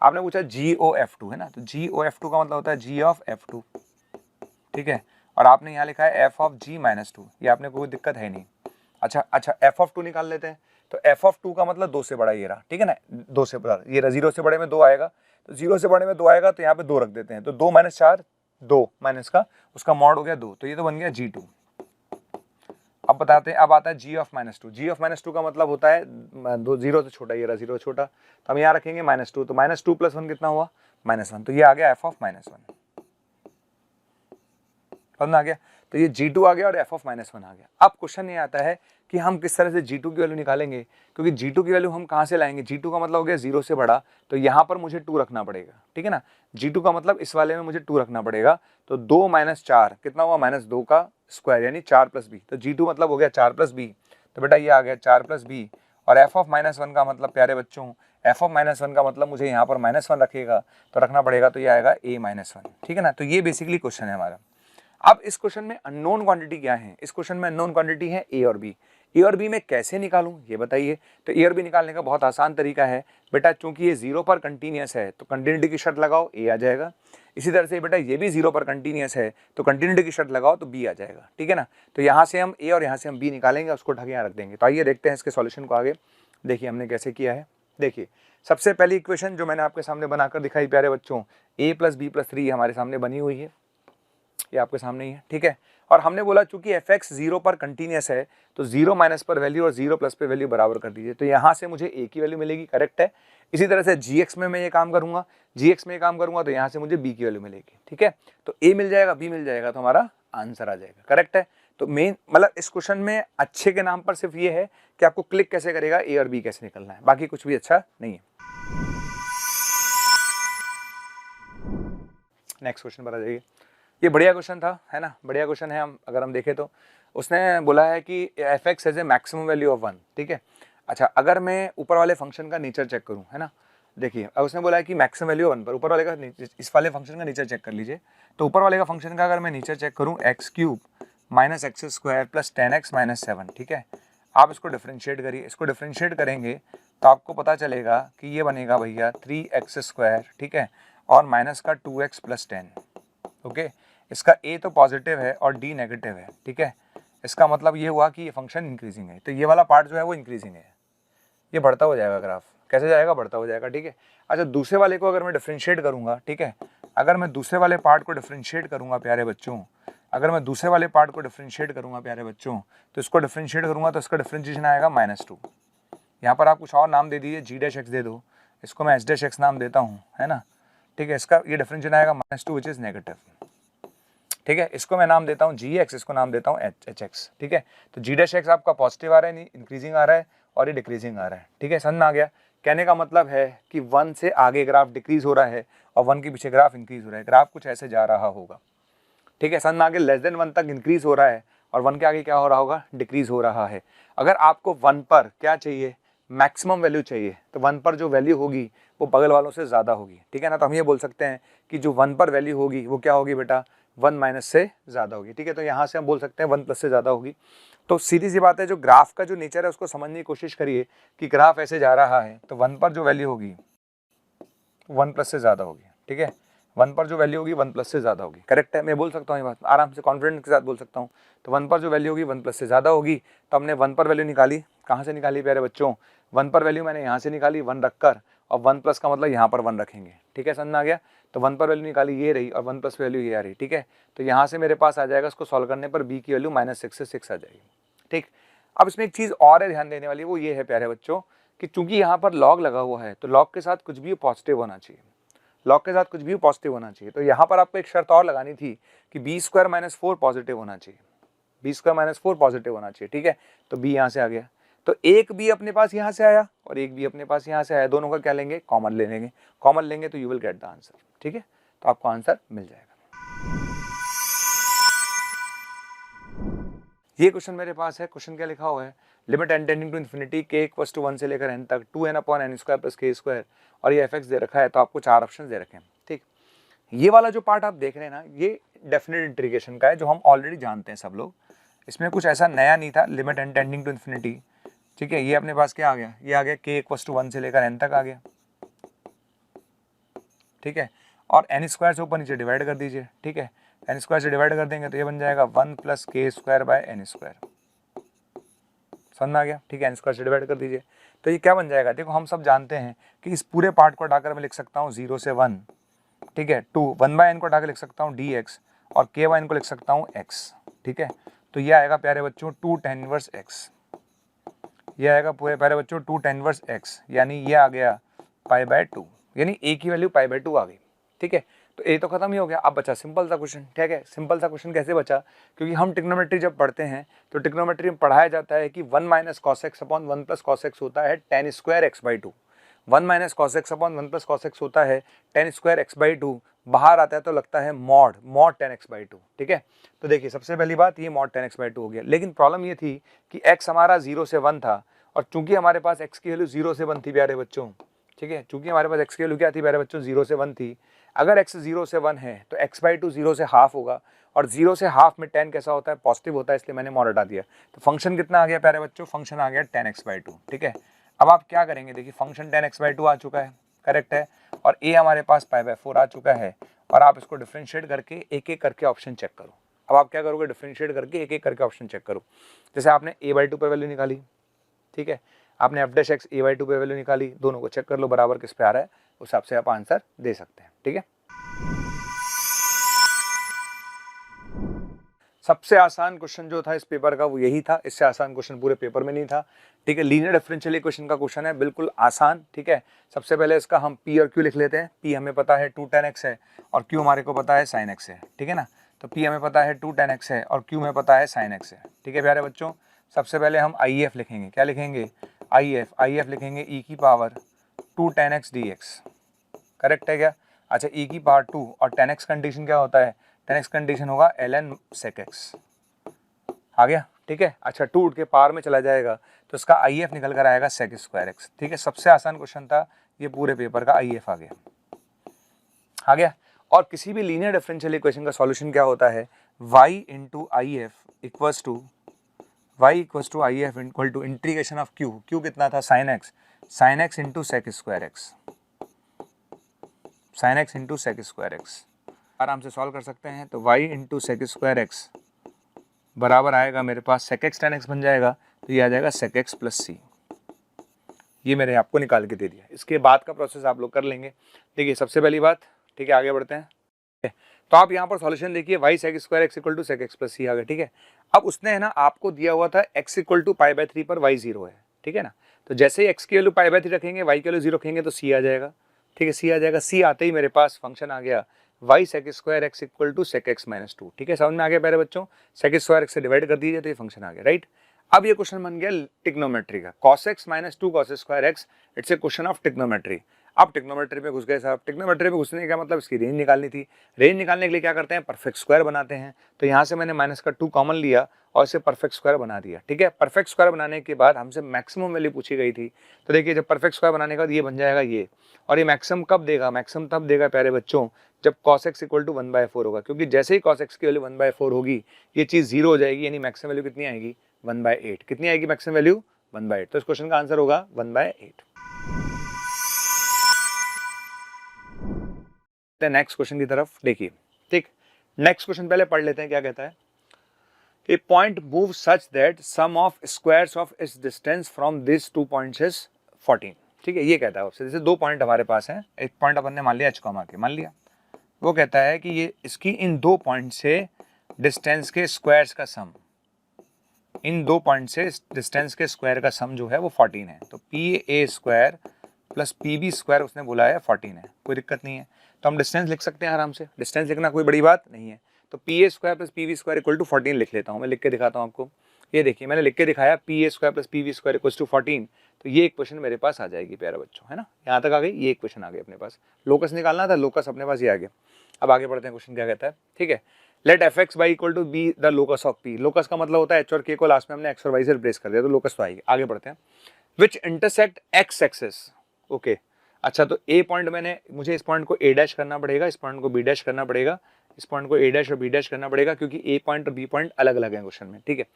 आपने पूछा GOF2 है ना, तो GOF2 का मतलब होता है G ऑफ F2, ठीक है। और आपने यहाँ लिखा है F ऑफ G माइनस 2, ये आपने कोई दिक्कत है नहीं। अच्छा F ऑफ 2 निकाल लेते हैं, तो F ऑफ 2 का मतलब 2 से बड़ा ये रहा, ठीक है ना, 2 से बड़ा ये रहा, 0 से बड़े में 2 आएगा, तो 0 से बड़े में 2 आएगा तो यहाँ पे 2 रख देते हैं, तो 2 माइनस 4 2 माइनस का उसका मॉड हो गया 2, तो ये तो बन गया G2। अब बताते हैं, अब आता है G of minus 2। G of minus 2 का मतलब होता है 0 से छोटा, ये रहा 0 छोटा, तो हम यहाँ रखेंगे -2, तो -2 + 1 कितना हुआ, -1, तो ये आ गया F ऑफ -1, समझ आ गया। तो ये G2 आ गया और F ऑफ -1 आ गया। अब क्वेश्चन ये आता है कि हम किस तरह से G2 की वैल्यू निकालेंगे, क्योंकि G2 की वैल्यू हम कहाँ से लाएंगे, G2 का मतलब हो गया 0 से बड़ा, तो यहाँ पर मुझे 2 रखना पड़ेगा, ठीक है ना। G2 का मतलब इस वाले में मुझे 2 रखना पड़ेगा, तो 2 माइनस 4 कितना हुआ, -2 का स्क्वायर यानी 4 + b, तो G2 मतलब हो गया 4 + b, तो बेटा ये आ गया 4 + b। और F ऑफ -1 का मतलब प्यारे बच्चों, F ऑफ -1 का मतलब मुझे यहाँ पर -1 रखेगा, तो रखना पड़ेगा, तो ये आएगा a -1, ठीक है ना। तो ये बेसिकली क्वेश्चन है हमारा। अब इस क्वेश्चन में अननोन क्वांटिटी क्या है, इस क्वेश्चन में अननोन क्वांटिटी है ए और बी। ए और बी में कैसे निकालूं ये बताइए। तो ए और बी निकालने का बहुत आसान तरीका है बेटा, चूंकि ये 0 पर कंटिन्यूअस है तो कंटिन्यूटी की शर्त लगाओ, ए आ जाएगा। इसी तरह से बेटा ये भी 0 पर कंटिन्यूअस है तो कंटिन्यूटी की शर्त लगाओ तो बी आ जाएगा, ठीक है ना। तो यहाँ से हम ए और यहाँ से हम बी निकालेंगे, उसको ढक यहाँ रख देंगे। तो आइए देखते हैं इसके सॉल्यूशन को आगे। देखिए हमने कैसे किया है। देखिए सबसे पहली इक्वेशन जो मैंने आपके सामने बनाकर दिखाई प्यारे बच्चों, a + b + 3 हमारे सामने बनी हुई है, ये आपके सामने ही है, ठीक है। और हमने बोला चूंकि एफ एक्स 0 पर कंटिन्यूअस है तो 0 माइनस पर वैल्यू और 0 प्लस पे वैल्यू बराबर कर दीजिए, तो यहाँ से मुझे ए की वैल्यू मिलेगी, करेक्ट है। इसी तरह से जी एक्स में मैं ये काम करूंगा, जी एक्स में ये काम करूंगा तो यहाँ से मुझे बी की वैल्यू मिलेगी, ठीक है। तो ए मिल जाएगा, बी मिल जाएगा, तो हमारा आंसर आ जाएगा, करेक्ट है। तो मेन मतलब इस क्वेश्चन में अच्छे के नाम पर सिर्फ ये है कि आपको क्लिक कैसे करेगा, ए और बी कैसे निकलना है, बाकी कुछ भी अच्छा नहीं है। नेक्स्ट क्वेश्चन पर आ जाइए। ये बढ़िया क्वेश्चन था, है ना, बढ़िया क्वेश्चन है। हम अगर हम देखें तो उसने बोला है कि F x has a maximum value of 1, ठीक है। अच्छा अगर मैं ऊपर वाले फंक्शन का नेचर चेक करूं, है ना, देखिए अब उसने बोला है कि मैक्सिमम वैल्यू 1 पर, ऊपर वाले का इस वाले फंक्शन का नेचर चेक कर लीजिए। तो ऊपर वाले का फंक्शन का अगर मैं नेचर चेक करूँ x³ - x² + 10x - 7, ठीक है। आप इसको डिफ्रेंशिएट करिए, इसको डिफ्रेंशिएट करेंगे तो आपको पता चलेगा कि ये बनेगा भैया 3x², ठीक है, और माइनस का 2x + 10, ओके। इसका a तो पॉजिटिव है और d नेगेटिव है, ठीक है। इसका मतलब ये हुआ कि ये फंक्शन इंक्रीजिंग है, तो ये वाला पार्ट जो है वो इंक्रीजिंग है, ये बढ़ता हो जाएगा ग्राफ, कैसे जाएगा, बढ़ता हो जाएगा, ठीक है। अच्छा दूसरे वाले को अगर मैं डिफ्रेंशिएट करूंगा, ठीक है, अगर मैं दूसरे वाले पार्ट को डिफ्रेंशिएट करूंगा प्यारे बच्चों, अगर मैं दूसरे वाले पार्ट को डिफ्रेंशिएट करूंगा प्यारे बच्चों, तो इसको डिफ्रेंशिएट करूंगा तो इसका डिफ्रेंशिएशन आएगा -2, यहाँ पर आप कुछ और नाम दे दीजिए, जी डैश एक्स दे दो, इसको मैं एच डैश एक्स नाम देता हूँ, है ना, ठीक है। इसका ये डिफरेंशियल आएगा -2 विच इज़ नेगेटिव, ठीक है। इसको मैं नाम देता हूँ जी एक्स, इसको नाम देता हूँ एच एक्स, ठीक है। तो जी डैश एक्स आपका पॉजिटिव आ रहा है, नहीं इंक्रीजिंग आ रहा है, और ये डिक्रीजिंग आ रहा है, ठीक है। समझ में आ गया? कहने का मतलब है कि 1 से आगे ग्राफ डिक्रीज हो रहा है और 1 के पीछे ग्राफ इंक्रीज हो रहा है, ग्राफ कुछ ऐसे जा रहा होगा, ठीक है। समझ में आगे? लेस देन 1 तक इंक्रीज हो रहा है और 1 के आगे क्या हो रहा होगा, डिक्रीज हो रहा है। अगर आपको 1 पर क्या चाहिए, मैक्सिमम वैल्यू चाहिए, तो 1 पर जो वैल्यू होगी वो बगल वालों से ज़्यादा होगी, ठीक है ना। तो हम ये बोल सकते हैं कि जो 1 पर वैल्यू होगी वो क्या होगी बेटा, 1 माइनस से ज़्यादा होगी, ठीक है। तो यहाँ से हम बोल सकते हैं 1 प्लस से ज़्यादा होगी। तो सीधी सी बात है, जो ग्राफ का जो नेचर है उसको समझने की कोशिश करिए कि ग्राफ ऐसे जा रहा है तो 1 पर जो वैल्यू होगी 1 प्लस से ज़्यादा होगी, ठीक है। 1 पर जो वैल्यू होगी 1 प्लस से ज़्यादा होगी, करेक्ट है, मैं बोल सकता हूँ ये बात आराम से कॉन्फिडेंस के साथ बोल सकता हूँ। तो 1 पर जो वैल्यू होगी 1 प्लस से ज़्यादा होगी, तो हमने 1 पर वैल्यू निकाली, कहाँ से निकाली प्यारे बच्चों, 1 पर वैल्यू मैंने यहाँ से निकाली 1 रखकर, और 1 प्लस का मतलब यहाँ पर 1 रखेंगे, ठीक है, समझ में आ गया। तो 1 पर वैल्यू निकाली ये रही और 1 प्लस वैल्यू ये आ रही, ठीक है। तो यहाँ से मेरे पास आ जाएगा, इसको सॉल्व करने पर b की वैल्यू -6 से 6 आ जाएगी, ठीक। अब इसमें एक चीज़ और है ध्यान देने वाली, वो ये है प्यारे बच्चों कि चूंकि यहाँ पर लॉग लगा हुआ है तो लॉग के साथ कुछ भी पॉजिटिव होना चाहिए, लॉग के साथ कुछ भी पॉजिटिव होना चाहिए। तो यहाँ पर आपको एक शर्त और लगानी थी कि b² - 4 पॉजिटिव होना चाहिए, b² - 4 पॉजिटिव होना चाहिए, ठीक है। तो b यहाँ से आ गया, तो एक b अपने पास यहाँ से आया और एक b अपने पास यहाँ से आया, दोनों का क्या लेंगे, कॉमन ले लेंगे, कॉमन लेंगे तो you will get the answer, ठीक है। तो आपको आंसर मिल जाएगा। ये क्वेश्चन मेरे पास है, क्वेश्चन क्या लिखा हुआ है, limit n tending to infinity k equals to 1 से लेकर n तक 2n/n² + k² और ये fx दे रखा है, तो आपको 4 ऑप्शन दे रखे हैं, ठीक। ये वाला जो पार्ट आप देख रहे हैं ना, ये डेफिनेट इंटीग्रेशन का है, जो हम ऑलरेडी जानते हैं सब लोग, इसमें कुछ ऐसा नया नहीं था। Limit n tending to infinity, ठीक है, ये अपने पास क्या आ गया, ये आ गया k इक्वल्स टू 1 से लेकर n तक आ गया, ठीक है। और n² से ऊपर नीचे डिवाइड कर दीजिए, ठीक है, n² से डिवाइड कर देंगे तो ये बन जाएगा 1 + k²/n², समझ में आ गया, ठीक है। n² से डिवाइड कर दीजिए तो ये क्या बन जाएगा, देखो हम सब जानते हैं कि इस पूरे पार्ट को हटाकर मैं लिख सकता हूँ 0 से 1, ठीक है, 2 1/n को हटाकर लिख सकता हूँ dx और k/n को लिख सकता हूँ x, ठीक है। तो ये आएगा प्यारे बच्चों 2 tan इनवर्स x, ये आएगा पूरे प्यारे बच्चों 2 tan इनवर्स x, यानी ये आ गया π/2, यानी a की वैल्यू π/2 आ गई, ठीक है। तो ए तो खत्म ही हो गया, अब बचा सिंपल सा क्वेश्चन, ठीक है। सिंपल सा क्वेश्चन कैसे बचा, क्योंकि हम ट्रिग्नोमेट्री जब पढ़ते हैं तो ट्रिग्नोमेट्री में पढ़ाया जाता है कि 1 - cos x / 1 + cos x होता है tan² x/2, 1 - cos x / 1 + cos x होता है tan² x/2, बाहर आता है तो लगता है मॉड tan x/2, ठीक है। तो देखिए सबसे पहली बात ये मॉड tan x/2 हो गया, लेकिन प्रॉब्लम ये थी कि x हमारा 0 से 1 था और चूंकि हमारे पास x की वैल्यू 0 से 1 थी प्यारे बच्चों, ठीक है, चूंकि हमारे पास x की वैल्यू क्या थी प्यारे बच्चों, 0 से 1 थी। अगर x 0 से 1 है तो x/2 0 से हाफ होगा और 0 से हाफ में tan कैसा होता है, पॉजिटिव होता है, इसलिए मैंने मॉड हटा दिया। तो फंक्शन कितना आ गया प्यारे बच्चों, फंक्शन आ गया tan x/2, ठीक है। अब आप क्या करेंगे, देखिए फंक्शन tan x/2 आ चुका है, करेक्ट है, और a हमारे पास π/4 आ चुका है, और आप इसको डिफरेंशिएट करके एक एक करके ऑप्शन चेक करो। अब आप क्या करोगे, डिफरेंशिएट करके एक एक करके ऑप्शन चेक करो। जैसे आपने a/2 पे वैल्यू निकाली, ठीक है, आपने f' a/2 पे वैल्यू निकाली, दोनों को चेक कर लो बराबर किस पे आ रहा है, उस हिसाब से आप आंसर दे सकते हैं, ठीक है। सबसे आसान क्वेश्चन जो था इस पेपर का वो यही था, इससे आसान क्वेश्चन पूरे पेपर में नहीं था, ठीक है। लीनियर डिफरेंशियल इक्वेशन का क्वेश्चन है, बिल्कुल आसान, ठीक है। सबसे पहले इसका हम p और q लिख लेते हैं। p हमें पता है 2 tan x है और q हमारे को पता है sin x है, ठीक है ना। तो p हमें पता है 2 tan x है और q हमें पता है sin x है, ठीक है प्यारे बच्चों। सबसे पहले हम IF लिखेंगे, क्या लिखेंगे, IF लिखेंगे e की power 2 tan x dx, correct है क्या। अच्छा e की पावर 2 और tan x कंडीशन क्या होता है, tan x कंडीशन होगा ln sec x, आ गया, ठीक है। अच्छा 2 उठ के पावर में चला जाएगा तो इसका IF निकल कर आएगा sec² x, ठीक है। सबसे आसान क्वेश्चन था ये पूरे पेपर का, IF आ गया। और किसी भी लीनियर डिफरेंशियल इक्वेशन का सॉल्यूशन क्या होता है, y into IF equals to integration of q कितना था, sin x into sec² x, आराम से सॉल्व कर सकते हैं। तो y इंटू sec² x बराबर आएगा मेरे पास sec x tan x बन जाएगा, तो ये आ जाएगा sec x + c, ये मैंने आपको निकाल के दे दिया। इसके बाद का प्रोसेस आप लोग कर लेंगे। देखिए सबसे पहली बात, ठीक है, आगे बढ़ते हैं। तो आप यहाँ पर सॉल्यूशन देखिए, y sec² x = sec x + c आ गया, ठीक है। अब उसने है ना आपको दिया हुआ था x = π/3 पर y 0 है, ठीक है ना। तो जैसे ही x की वैल्यू पाई बाय 3 रखेंगे, y की वैल्यू 0 रखेंगे तो c आ जाएगा, ठीक है, c आ जाएगा। c आते ही मेरे पास फंक्शन आ गया y sec square x equal to sec x minus 2, ठीक है, समझ में आ गया प्यारे बच्चों। sec स्क्वायर x से डिवाइड कर दीजिए तो ये फंक्शन आ गया, राइट। अब ये क्वेश्चन बन गया ट्रिग्नोमेट्री का, cos x minus 2 cos square x, it's a question of trigonometry. अब ट्रिग्नोमेट्री में घुस गए साहब। ट्रिग्नोमेट्री में घुसने का मतलब इसकी रेंज निकालनी थी। रेंज निकालने के लिए क्या करते हैं, परफेक्ट स्क्वायर बनाते हैं। तो यहाँ से मैंने माइनस का 2 कॉमन लिया और इसे परफेक्ट स्क्वायर बना दिया, ठीक है। परफेक्ट स्क्वायर बनाने के बाद हमसे मैक्सिमम वैल्यू पूछी गई थी, तो देखिए जब परफेक्ट स्क्वायर बनाने के बाद ये बन जाएगा ये, और ये मैक्सिमम कब देगा, मैक्सिमम तब देगा प्यारे बच्चों जब cos x इक्वल टू 1/4 होगा, क्योंकि जैसे ही cos x की वैल्यू 1/4 होगी ये चीज 0 हो जाएगी, यानी मैक्सिमम वैल्यू कितनी आएगी, 1/8। कितनी आएगी मैक्सिमम वैल्यू, 1/8। तो इस क्वेश्चन का आंसर होगा 1/8। नेक्स्ट क्वेश्चन की तरफ देखिए, ठीक। नेक्स्ट क्वेश्चन पहले पढ़ लेते हैं, क्या कहता है। A point move such that sum of squares of its distance from this 2 points is 14, ठीक है। ये कहता है आपसे, जैसे 2 पॉइंट हमारे पास हैं, एक पॉइंट अपन ने मान लिया h कॉमा के, मान लिया, वो कहता है कि ये इसकी इन 2 पॉइंट से डिस्टेंस के स्क्वायर्स का सम, इन 2 पॉइंट से डिस्टेंस के स्क्वायर का सम जो है वो 14 है। तो P A square plus P B square उसने बोला है 14 है, कोई दिक्कत नहीं है। तो हम डिस्टेंस लिख सकते हैं आराम से, डिस्टेंस लिखना कोई बड़ी बात नहीं है। तो P A square plus P B square equal to 14 लिख लेता हूँ, मैं लिख के दिखाता हूँ आपको। ये देखिए मैंने लिख के दिखाया, P A square plus P B square equal to 14। तो ये इक्वेशन मेरे पास आ जाएगी प्यारे बच्चों, है ना। यहाँ तक आ गई, ये इक्वेशन आ गई अपने पास। लोकस निकालना था, लोकस अपने पास ये आ गया। अब आगे बढ़ते हैं, क्वेश्चन क्या कहता है, ठीक है। Let f x y equal to be the locus of P. Locus का मतलब होता है एच और के को लास्ट में हमने एक्स और वाई से रिप्लेस कर दिया, तो लोकस तो आएगी। आगे बढ़ते हैं, which intersect x axis, okay. अच्छा, तो ए पॉइंट मुझे इस पॉइंट को ए डैश करना पड़ेगा, इस पॉइंट को बी डैश करना पड़ेगा, इस पॉइंट को ए डैश और बी डैश करना पड़ेगा, क्योंकि ए पॉइंट और बी पॉइंट अलग अलग है क्वेश्चन में, ठीक है।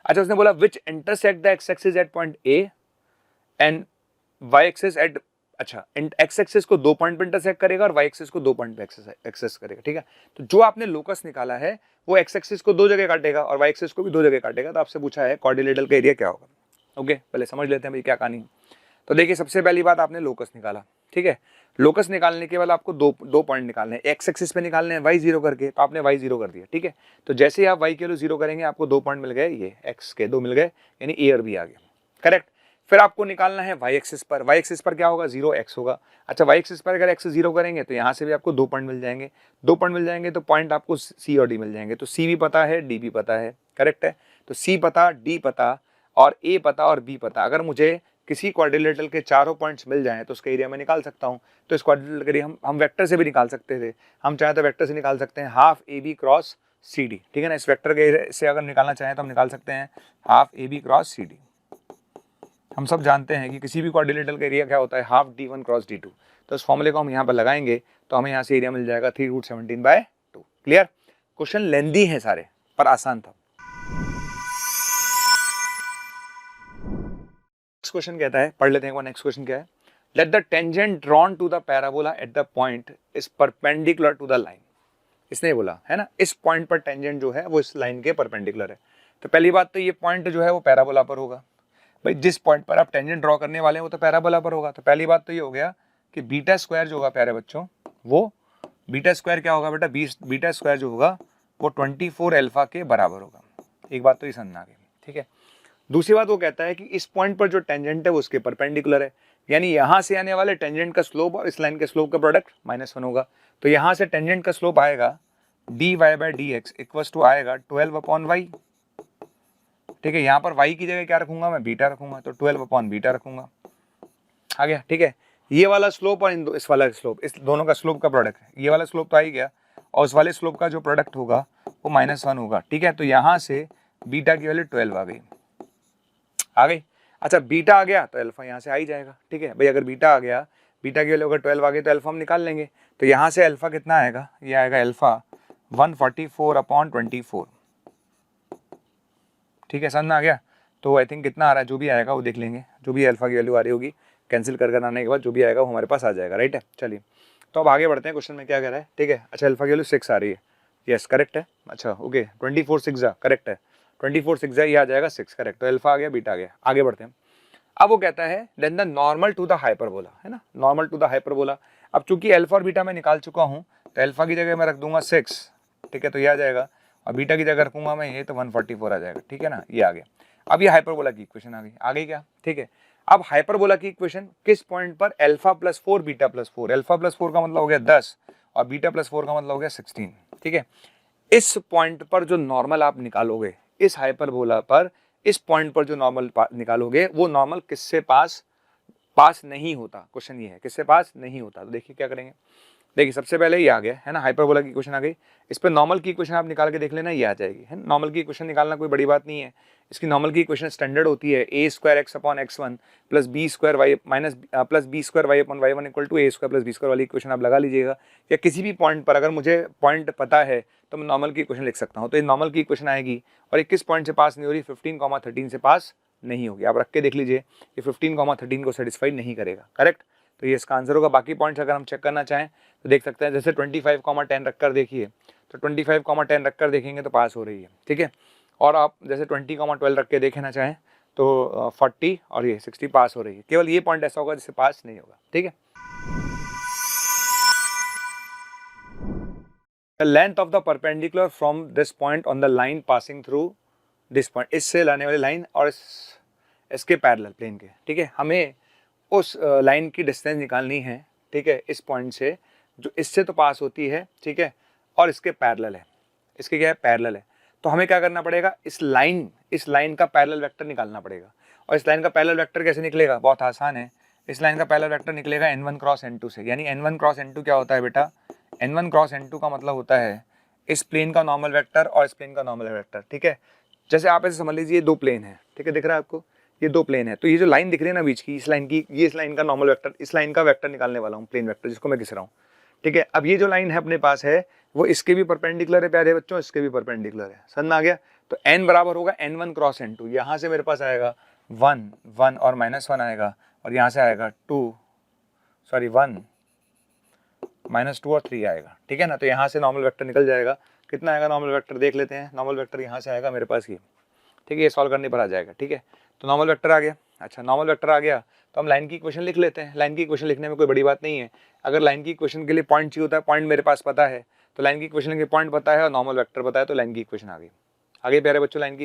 अच्छा, उसने बोला which intersect the x axis at point A and y axis at, अच्छा, एक्स एक्सिस को 2 पॉइंट पे इंटरसेक्ट करेगा और वाई एक्सिस को 2 पॉइंट पे एक्सेस करेगा, ठीक है। तो जो आपने लोकस निकाला है वो एक्स एक्सिस को 2 जगह काटेगा और वाई एक्सिस को भी 2 जगह काटेगा। तो आपसे पूछा है क्वाड्रिलेटरल का एरिया क्या होगा, ओके। पहले समझ लेते हैं भाई क्या कहानी। तो देखिए सबसे पहली बात, आपने लोकस निकाला, ठीक है। लोकस निकालने के बाद आपको दो पॉइंट निकालने हैं, एक्स एक्सिस पे निकालने हैं y 0 करके, तो आपने y 0 कर दिया, ठीक है। तो जैसे ही आप y के लिए 0 करेंगे आपको 2 पॉइंट मिल गए, ये x के 2 मिल गए, यानी a और b आ गया, करेक्ट। फिर आपको निकालना है y एक्सिस पर, y एक्सिस पर क्या होगा, 0x होगा। अच्छा, y एक्सिस पर अगर x 0 करेंगे तो यहाँ से भी आपको 2 पॉइंट मिल जाएंगे, 2 पॉइंट मिल जाएंगे तो पॉइंट आपको c और d मिल जाएंगे। तो c भी पता है, d भी पता है, करेक्ट है। तो c पता, d पता और a पता और b पता। अगर मुझे किसी क्वाड्रिलेटरल के चारों पॉइंट्स मिल जाएं तो उसका एरिया मैं निकाल सकता हूं। तो इस क्वाड्रिलेटरल के एरिया हम वेक्टर से भी निकाल सकते थे, हम चाहे तो वेक्टर से निकाल सकते हैं half A B cross C D, ठीक है ना। इस वेक्टर के से अगर निकालना चाहें तो हम निकाल सकते हैं half A B cross C D. हम सब जानते हैं कि किसी भी क्वाड्रिलेटरल का एरिया क्या होता है, हाफ d1 क्रॉस d2। तो इस फॉर्मूले को हम यहाँ पर लगाएंगे तो हमें यहाँ से एरिया मिल जाएगा 3√17/2। क्लियर। क्वेश्चन लेंदी है सारे, पर आसान था। क्वेश्चन कहता है, पढ़ लेते हैं एक बार। नेक्स्ट क्वेश्चन क्या है, let the tangent drawn to the parabola at the point is perpendicular to the line. इसने बोला है ना, इस पॉइंट पर टेंजेंट जो है वो इस लाइन के परपेंडिकुलर है। तो पहली बात तो ये पॉइंट जो है वो पैराबोला पर होगा। भाई जिस पॉइंट पर आप टेंजेंट ड्रॉ करने वाले हैं वो तो पैराबोला पर होगा। तो पहली बात तो ये हो गया कि बीटा स्क्वायर जो होगा प्यारे बच्चों, वो बीटा स्क्वायर क्या होगा बेटा, बीटा स्क्वायर जो होगा वो 24 अल्फा के बराबर होगा। एक बात तो ये समझना आ गई, ठीक है। दूसरी बात वो कहता है कि इस पॉइंट पर जो टेंजेंट है वो उसके परपेंडिकुलर है, यानी यहाँ से आने वाले टेंजेंट का स्लोप और इस लाइन के स्लोप का प्रोडक्ट -1 होगा। तो यहाँ से टेंजेंट का स्लोप आएगा dy/dx इक्वल्स टू आएगा 12/y, ठीक है। यहाँ पर y की जगह क्या रखूंगा मैं, बीटा रखूंगा, तो 12/बीटा रखूंगा, आ गया, ठीक है। ये वाला स्लोप और इस वाला स्लोप, इस दोनों का स्लोप का प्रोडक्ट है। ये वाला स्लोप तो आ ही गया और उस वाले स्लोप का जो प्रोडक्ट होगा वो -1 होगा, ठीक है। तो यहाँ से बीटा की वैल्यू 12 आ गई। अच्छा, बीटा आ गया तो अल्फा यहाँ से आ ही जाएगा, ठीक है भाई। अगर बीटा आ गया, बीटा की वैल्यू अगर 12 आ गई तो अल्फा हम निकाल लेंगे। तो यहाँ से अल्फा कितना आएगा, ये आएगा अल्फा 144/24, ठीक है, समझ में आ गया। तो आई थिंक कितना आ रहा है, जो भी आएगा वो देख लेंगे, जो भी अल्फा की वैल्यू आ रही होगी कैंसिल कर आने के बाद जो भी आएगा वो हमारे पास आ जाएगा, राइट है। चलिए तो अब आगे बढ़ते हैं, क्वेश्चन में क्या कह रहा है, ठीक है। अच्छा, अल्फा की वैल्यू 6 आ रही है, यस करेक्ट है। अच्छा ओके, 24 6 करेक्ट है, 24 6 ये आ जाएगा 6, करेक्ट। तो अल्फा आ गया, बीटा आ गया। आगे बढ़ते हैं। अब वो कहता है then the normal to the hyperbola, है ना, नॉर्मल टू द हाइपरबोला। अब चूंकि अल्फा और बीटा मैं निकाल चुका हूँ तो अल्फा की जगह मैं रख दूंगा 6, ठीक है, तो ये आ जाएगा। और बीटा की जगह रखूंगा मैं ये, तो 144 आ जाएगा, ठीक है ना, ये आ गया। अब ये हाइपरबोला की इक्वेशन आ गई क्या, ठीक है। अब हाइपरबोला की इक्वेशन किस पॉइंट पर alpha plus 4 beta plus 4, alpha plus 4 का मतलब हो गया 10 और बीटा प्लस 4 का मतलब हो गया 16, ठीक है। इस पॉइंट पर जो नॉर्मल आप निकालोगे, इस हाइपरबोला पर इस पॉइंट पर जो नॉर्मल निकालोगे, वो नॉर्मल किससे पास नहीं होता। क्वेश्चन ये है किससे पास नहीं होता। तो देखिए क्या करेंगे, देखिए सबसे पहले ये आ गया है ना, हाइपरबोला की इक्वेशन आ गई। इस पे नॉर्मल की इक्वेशन आप निकाल के देख लेना, ये आ जाएगी है। नॉर्मल की इक्वेशन निकालना कोई बड़ी बात नहीं है। इसकी नॉर्मल की इक्वेशन स्टैंडर्ड होती है a square x upon x1 plus b square y minus plus b square y upon y1 equal to a square plus b square वाली इक्वेशन आप लगा लीजिएगा। या किसी भी पॉइंट पर अगर मुझे पॉइंट पता है तो मैं नॉर्मल की इक्वेशन लिख सकता हूँ। तो ये नॉर्मल की इक्वेशन आएगी और ये किस पॉइंट से पास नहीं हो रही, 15,13 से पास नहीं होगी। आप रख के देख लीजिए, ये 15,13 को सेटिस्फाई नहीं करेगा, करेक्ट। तो ये इसका आंसर होगा। बाकी पॉइंट्स अगर हम चेक करना चाहें तो देख सकते हैं, जैसे 25,10 रखकर देखिए, तो 25,10 रखकर देखेंगे तो पास हो रही है, ठीक है। और आप जैसे 20,12 रख के देखना चाहें तो 40 और ये 60 पास हो रही है। केवल ये पॉइंट ऐसा होगा जिससे पास नहीं होगा, ठीक है। The length of the perpendicular from this point on the line passing through this point, इससे लाने वाली लाइन और इसके पैरेलल प्लेन के, ठीक है। हमें उस लाइन की डिस्टेंस निकालनी है, ठीक है, इस पॉइंट से जो इससे तो पास होती है, ठीक है, और इसके पैरेलल है, इसके क्या है, पैरेलल है। तो हमें क्या करना पड़ेगा, इस लाइन का पैरेलल वेक्टर निकालना पड़ेगा। और इस लाइन का पैरेलल वेक्टर कैसे निकलेगा, बहुत आसान है। इस लाइन का पैरेलल वेक्टर निकलेगा n1 क्रॉस n2 से। यानी n1 क्रॉस n2 क्या होता है बेटा, n1 क्रॉस n2 का मतलब होता है इस प्लेन का नॉर्मल वेक्टर और इस प्लेन का नॉर्मल वेक्टर, ठीक है। जैसे आप ऐसे समझ लीजिए, दो प्लेन है, ठीक है, दिख रहा है आपको, ये दो प्लेन है। तो ये जो लाइन दिख रही है ना बीच की, इस लाइन की, ये इस लाइन का नॉर्मल वेक्टर, इस लाइन का वेक्टर निकालने वाला हूँ, प्लेन वेक्टर जिसको मैं घिस रहा हूँ, ठीक है। अब ये जो लाइन है अपने पास है वो इसके भी परपेंडिकुलर है प्यारे बच्चों, इसके भी परपेंडिकुलर है, समझ में आ गया। तो n बराबर होगा n1 क्रॉस n2। यहाँ से मेरे पास आएगा 1 1 और -1 आएगा, और यहाँ से आएगा 1 -2 और 3 आएगा, ठीक है ना। तो यहाँ से नॉर्मल वेक्टर निकल जाएगा। कितना आएगा नॉर्मल वेक्टर देख लेते हैं। नॉर्मल वेक्टर यहाँ से आएगा मेरे पास ये, ठीक है, ये सॉल्व करने पर आ जाएगा, ठीक है। तो नॉर्मल वेक्टर आ गया। अच्छा, नॉर्मल वेक्टर आ गया तो हम लाइन की इक्वेशन लिख लेते हैं। लाइन की इक्वेशन लिखने में कोई बड़ी बात नहीं है। अगर लाइन की इक्वेशन के लिए पॉइंट चाहिए होता है, पॉइंट मेरे पास पता है, तो लाइन की इक्वेशन के पॉइंट पता है और नॉर्मल वेक्टर पता है, तो लाइन की इक्वेशन आ गई। आगे प्यारे बच्चों, लाइन की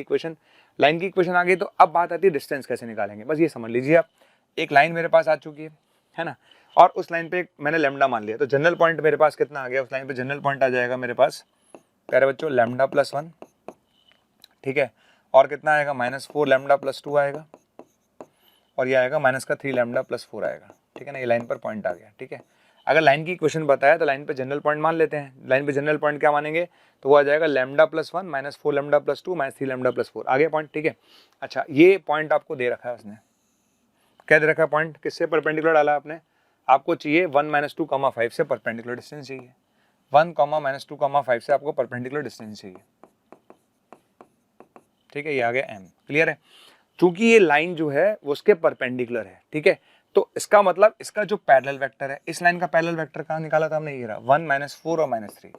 इक्वेशन आ गई। तो अब बात आती है डिस्टेंस कैसे निकालेंगे। बस ये समझ लीजिए आप, एक लाइन मेरे पास आ चुकी है ना, और उस लाइन पे मैंने लैम्डा मान लिया। तो जनरल पॉइंट मेरे पास कितना आ गया, उस लाइन पे जनरल पॉइंट आ जाएगा मेरे पास प्यारे बच्चों लैम्डा प्लस 1, ठीक है। और कितना आएगा, -4 लैम्डा प्लस 2 आएगा, और ये आएगा -3 लैम्डा प्लस 4 आएगा, ठीक है ना। ये लाइन पर पॉइंट आ गया, ठीक है। अगर लाइन की इक्वेशन बताया तो लाइन पे जनरल पॉइंट मान लेते हैं। लाइन पे जनरल पॉइंट क्या मानेंगे, तो वो आ जाएगा lambda plus 1 -4 lambda plus 2 -3 lambda plus 4 आ गया पॉइंट, ठीक है। अच्छा, ये पॉइंट आपको दे रखा है उसने, क्या दे रखा है पॉइंट, किससे परपेंडिकुलर डाला आपने, आपको चाहिए 1 -2 5 से परपेंडिकुलर डिस्टेंस चाहिए। 1 -2 5 से आपको परपेंडिकुलर डिस्टेंस चाहिए, ठीक है। ये आ गया m, क्लियर है। चूंकि ये लाइन जो है वो उसके परपेंडिकुलर है, ठीक है। तो इसका मतलब इसका जो पैरेलल वेक्टर है, इस लाइन का पैरेलल वेक्टर कहाँ निकाला था हमने, ये रहा 1 -4 और -3,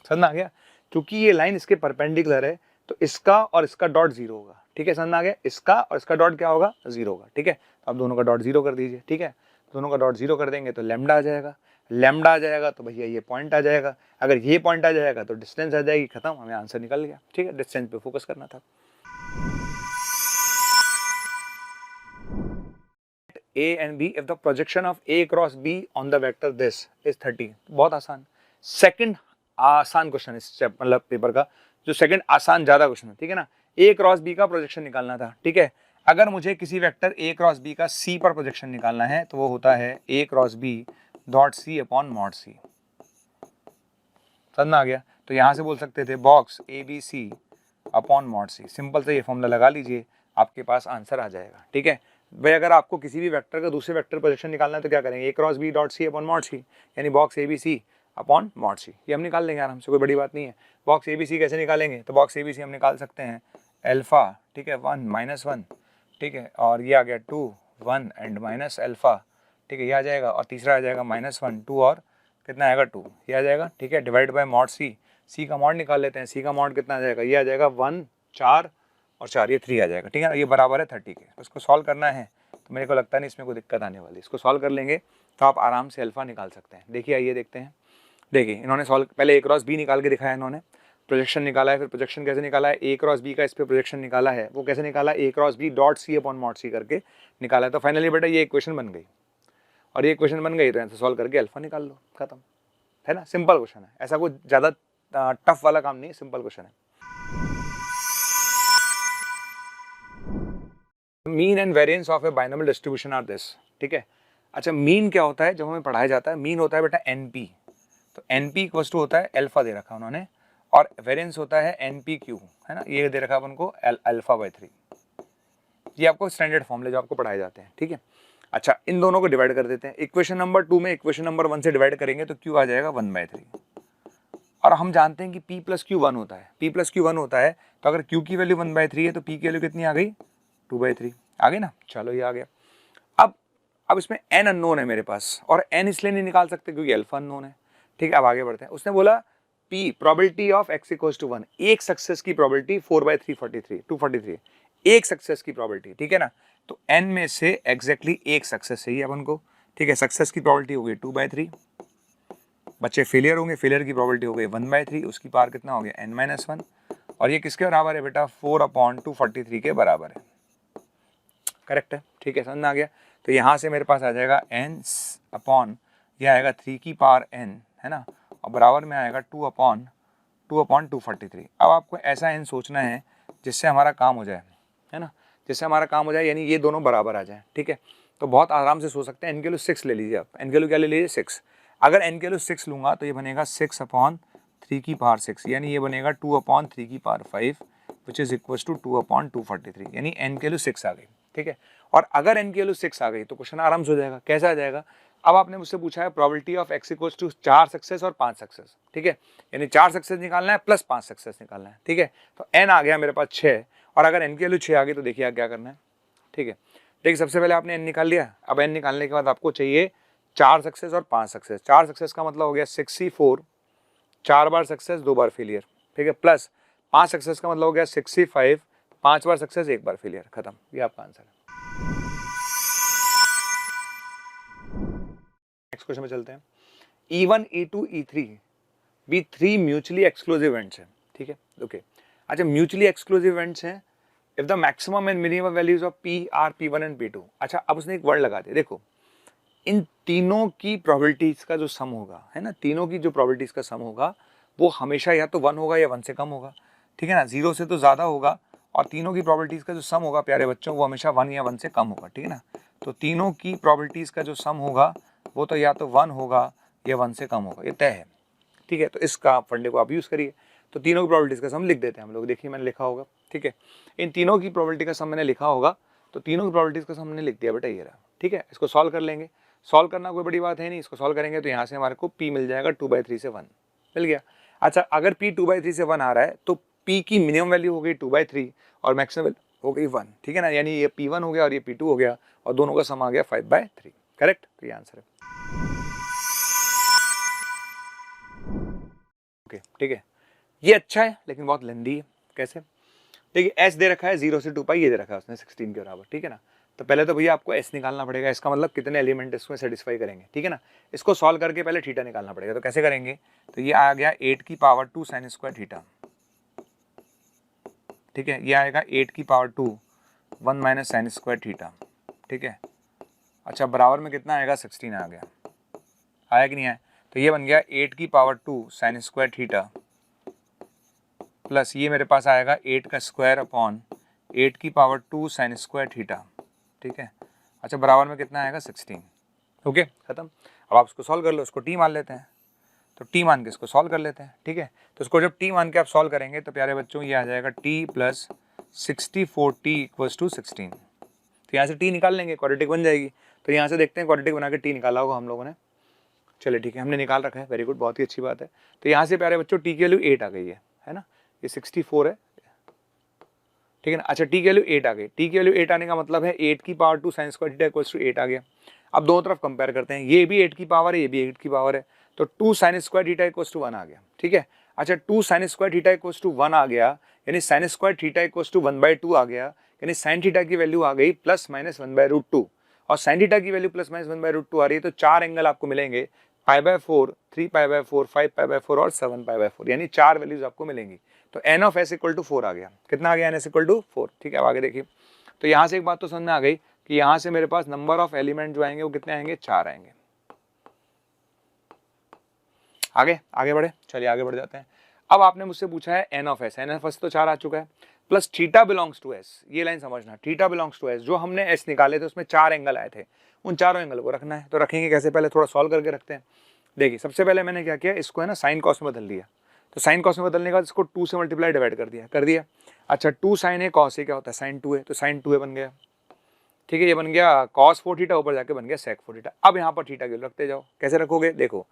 समझ में आ गया। चूंकि ये लाइन इसके परपेंडिकुलर है तो इसका और इसका डॉट 0 होगा, ठीक है, समझ में आ गया। इसका और इसका डॉट क्या होगा, 0 होगा, ठीक है। तो आप दोनों का डॉट 0 कर दीजिए, ठीक है। दोनों का डॉट 0 कर देंगे तो लैम्डा आ जाएगा। लैम्डा आ जाएगा तो भैया ये पॉइंट आ जाएगा। अगर ये पॉइंट आ जाएगा तो डिस्टेंस आ जाएगी, खत्म, हमें आंसर निकल गया, ठीक है। डिस्टेंस पे फोकस करना था। A and B if the projection of A cross B on the vector this is 30। बहुत आसान, सेकंड आसान क्वेश्चन इस मतलब पेपर का, जो सेकंड आसान ज्यादा क्वेश्चन है, ठीक है ना। A क्रॉस B का प्रोजेक्शन निकालना था, ठीक है। अगर मुझे किसी वेक्टर A क्रॉस B का C पर प्रोजेक्शन निकालना है तो वो होता है A cross B dot C upon mod C, समझ में आ गया। तो यहाँ से बोल सकते थे box ABC upon mod C, simple से ये फॉर्मूला लगा लीजिए, आपके पास आंसर आ जाएगा, ठीक है भाई। अगर आपको किसी भी वेक्टर का दूसरे वेक्टर प्रोजेक्शन निकालना है तो क्या करेंगे, A cross B dot C upon mod C, यानी box ABC upon mod C, ये हम निकाल लेंगे आराम से, कोई बड़ी बात नहीं है। बॉक्स ABC कैसे निकालेंगे, तो बॉक्स ABC हम निकाल सकते हैं अल्फा, ठीक है, 1 -1, ठीक है, और ये आ गया 2 1 एंड माइनस अल्फा, ठीक है, ये आ जाएगा। और तीसरा आ जाएगा -1 2 और कितना आएगा 2, ये आ जाएगा, ठीक है, डिवाइड बाय मॉड C का मॉड निकाल लेते हैं। C का मॉड कितना आ जाएगा, ये आ जाएगा 1 4 और 4, ये 3 आ जाएगा, ठीक है ना। ये बराबर है 30 के। तो इसको सॉल्व करना है तो मेरे को लगता नहीं इसमें कोई दिक्कत आने वाली। इसको सॉल्व कर लेंगे तो आप आराम से अल्फा निकाल सकते हैं। देखिए आइए देखते हैं। देखिए इन्होंने सॉल्व, पहले A क्रॉस B निकाल के दिखाया इन्होंने, प्रोजेक्शन निकाला है, फिर प्रोजेक्शन कैसे निकाला है, ए क्रॉस बी का इस पे प्रोजेक्शन निकाला है, वो कैसे निकाला, a cross b dot c upon mod c करके निकाला है। तो फाइनली बेटा ये इक्वेशन बन गई, और ये इक्वेशन बन गई तो ऐसे सॉल्व करके अल्फा निकाल लो, खत्म, है ना। सिंपल क्वेश्चन है, ऐसा कोई ज़्यादा टफ वाला काम नहीं, सिंपल क्वेश्चन है। Mean and variance of a binomial distribution are this, ठीक है। अच्छा, मीन क्या होता है जब हमें पढ़ाया जाता है, मीन होता है बेटा एनपी, तो एनपी इक्वल्स टू होता है अल्फा दे रखा उन्होंने, और वेरिएंस होता है एनपी क्यू, है ना, ये दे रखा अपन को अल्फा बाई 3। ये आपको स्टैंडर्ड फॉर्मूले जो आपको पढ़ाए जाते हैं, ठीक है। अच्छा, इन दोनों को डिवाइड कर देते हैं, इक्वेशन नंबर 2 में इक्वेशन नंबर 1 से डिवाइड करेंगे तो क्यू आ जाएगा 1/3, और हम जानते हैं कि p प्लस क्यू 1 होता है, p प्लस क्यू 1 होता है, तो अगर q की वैल्यू 1/3 है तो p की वैल्यू कितनी आ गई, 2/3 आ गई ना। चलो ये आ गया। अब इसमें n अननोन है मेरे पास, और n इसलिए नहीं निकाल सकते क्योंकि अल्फा अननोन है, ठीक है। अब आगे बढ़ते हैं। उसने बोला p probability of x equals to 1, एक सक्सेस की प्रोबेबिलिटी 4/343 243, एक सक्सेस की प्रोबेबिलिटी, ठीक है ना। तो n में से एग्जैक्टली एक सक्सेस चाहिए अपन को, ठीक है। सक्सेस की प्रोबेबिलिटी हो गई 2/3, बच्चे फेलियर होंगे, फेलियर की प्रोबेबिलिटी हो गई 1/3, उसकी पावर कितना हो गया n-1, और ये किसके बराबर है बेटा, 4/243 के बराबर है, करेक्ट है, ठीक है, समझ में आ गया। तो यहाँ से मेरे पास आ जाएगा n अपॉन, यह आएगा 3 की पावर n, है ना, और बराबर में आएगा 2/243। अब आपको ऐसा n सोचना है जिससे हमारा काम हो जाए, है ना, जिससे हमारा काम हो जाए, यानी ये दोनों बराबर आ जाए, ठीक है। तो बहुत आराम से सोच सकते हैं, n के वैल्यू 6 ले लीजिए आप, n के वैल्यू क्या ले लीजिए 6। अगर n के वैल्यू 6 लूँगा तो ये बनेगा 6/3 की पावर 6, यानी ये बनेगा 2/3 की power 5 which is equals to 2/243, यानी n के वैल्यू 6 आ गई, ठीक है। और अगर n की वैल्यू 6 आ गई तो क्वेश्चन आराम से हो जाएगा। कैसे आ जाएगा, अब आपने मुझसे पूछा है probability of x equals to 4 success और 5 सक्सेस, ठीक है, यानी 4 सक्सेस निकालना है प्लस 5 सक्सेस निकालना है, ठीक है। तो n आ गया मेरे पास 6, और अगर n की वैल्यू 6 आ गई तो देखिए क्या करना है, ठीक है। देखिए सबसे पहले आपने n निकाल लिया, अब n निकालने के बाद आपको चाहिए 4 सक्सेस और 5 सक्सेस। 4 सक्सेस का मतलब हो गया 64, 4 बार सक्सेस 2 बार फेलियर, ठीक है, प्लस 5 सक्सेस का मतलब हो गया 65, 5 बार सक्सेस 1 बार फेलियर, खत्म, ये आपका आंसर है। नेक्स्ट क्वेश्चन में चलते हैं। E1, E2, E3 भी 3 म्यूचुअली एक्सक्लूसिव इवेंट्स हैं, ठीक है, ओके। अच्छा, म्यूचुअली एक्सक्लूसिव इवेंट्स हैं if the maximum and minimum values of P are P1 and P2। अच्छा, अब उसने एक वर्ड लगा दिया, देखो इन तीनों की प्रोबेबिलिटीज का जो सम होगा, है ना, तीनों की जो प्रोबेबिलिटीज का सम होगा वो हमेशा या तो 1 होगा या 1 से कम होगा, ठीक है ना, 0 से तो ज़्यादा होगा, और तीनों की प्रोबेबिलिटीज का जो सम होगा प्यारे बच्चों वो हमेशा 1 या 1 से कम होगा, ठीक है ना। तो तीनों की प्रोबेबिलिटीज का जो सम होगा वो तो या तो 1 होगा या 1 से कम होगा, ये तय है, ठीक है। तो इसका फंडे को आप यूज़ करिए। तो तीनों की प्रोबेबिलिटीज का सम लिख देते हैं हम लोग, देखिए मैंने लिखा होगा, ठीक है। इन तीनों की प्रोबेबिलिटी का सम मैंने लिखा होगा, तो तीनों की प्रोबेबिलिटीज का सम हमने लिख दिया बेटा, ये रहा, ठीक है। इसको सॉल्व कर लेंगे, सॉल्व करना कोई बड़ी बात है नहीं, इसको सॉल्व करेंगे तो यहाँ से हमारे को p मिल जाएगा 2/3 से 1 मिल गया। अच्छा, अगर p 2/3 से 1 आ रहा है तो p की मिनिमम वैल्यू हो गई 2/3 और मैक्सिमम हो गई 1, ठीक है ना, यानी ये p1 हो गया और ये p2 हो गया, और दोनों का सम आ गया 5/3, करेक्ट, तो ये आंसर है, ओके, ठीक है। ये अच्छा है लेकिन बहुत लेंदी है, कैसे, देखिए s दे रखा है 0 से 2π, ये दे रखा है उसने 16 के बराबर, ठीक है ना। तो पहले तो भैया आपको s निकालना पड़ेगा, इसका मतलब कितने एलिमेंट इसमें सेटिस्फाई करेंगे, ठीक है ना। इसको सॉल्व करके पहले थीटा निकालना पड़ेगा, तो कैसे करेंगे, तो ये आ गया 8 की पावर 2 sin स्क्वायर थीटा, ठीक है, ये आएगा 8 की power 2 1 minus sin square theta, ठीक है। अच्छा, बराबर में कितना आएगा 16 आ गया, आया कि नहीं आया, तो ये बन गया 8 की power 2 sin square theta plus ये मेरे पास आएगा 8 का स्क्वायर अपॉन 8 की पावर 2 sin स्क्वायर थीटा, ठीक है। अच्छा, बराबर में कितना आएगा 16, ओके, खत्म। अब आप इसको सॉल्व कर लो, इसको t मान लेते हैं, तो t मान के इसको सॉल्व कर लेते हैं, ठीक है। तो इसको जब t मान के आप सॉल्व करेंगे तो प्यारे बच्चों ये आ जाएगा t plus 64t equals to 16। तो यहाँ से t निकाल लेंगे, क्वाड्रेटिक बन जाएगी। तो यहाँ से देखते हैं क्वाड्रेटिक बना के t निकाला होगा हम लोगों ने, चलिए ठीक है, हमने निकाल रखा है, वेरी गुड, बहुत ही अच्छी बात है। तो यहाँ से प्यारे बच्चों t की वैल्यू 8 आ गई है ना, ये 64 है, ठीक है ना। अच्छा, t की वैल्यू 8 आ गई, t की वैल्यू 8 आने का मतलब है 8 की power 2 sin square theta equals to 8 आ गया। अब दोनों तरफ कंपेयर करते हैं, ये भी 8 की पावर है, ये भी 8 की पावर है, तो 2 sin square theta equals to 1 आ गया, ठीक है। अच्छा, 2 sin square theta equals to 1 आ गया, यानी sin square theta equals to 1/2 आ गया, यानी sin थीटा की वैल्यू आ गई प्लस माइनस 1/√2, और sin थीटा की वैल्यू प्लस माइनस 1/√2 आ रही है, तो 4 एंगल आपको मिलेंगे π/4, 3π/4, 5π/4 और 7π/4, यानी 4 वैल्यूज आपको मिलेंगी। तो n of s equal to 4 आ गया। कितना आ गया? n s equal to 4। ठीक है, अब आगे देखिए। तो यहाँ से एक बात तो समझ में आ गई कि यहाँ से मेरे पास नंबर ऑफ एलिमेंट जो आएंगे वो कितने आएंगे? 4 आएंगे। आगे बढ़े, चलिए आगे बढ़ जाते हैं। अब आपने मुझसे पूछा है n ऑफ s तो 4 आ चुका है, plus theta belongs to s। ये लाइन समझना, थीटा बिलोंग्स टू s, जो हमने s निकाले थे उसमें 4 एंगल आए थे, उन चारों एंगल को रखना है। तो रखेंगे कैसे? पहले थोड़ा सॉल्व करके रखते हैं। देखिए, सबसे पहले मैंने क्या किया, इसको है ना साइन कॉस में बदल दिया। तो साइन कॉस में बदलने के बाद इसको 2 से मल्टीप्लाई डिवाइड कर दिया। अच्छा, 2 साइन है कॉस है क्या होता है? साइन 2 है, तो साइन 2 बन गया। ठीक है, ये बन गया कॉस 4 थीटा, ऊपर जाके बन गया सेक 4 थीटा। अब यहाँ पर थीटा की रखते जाओ। कैसे रखोगे? देखो,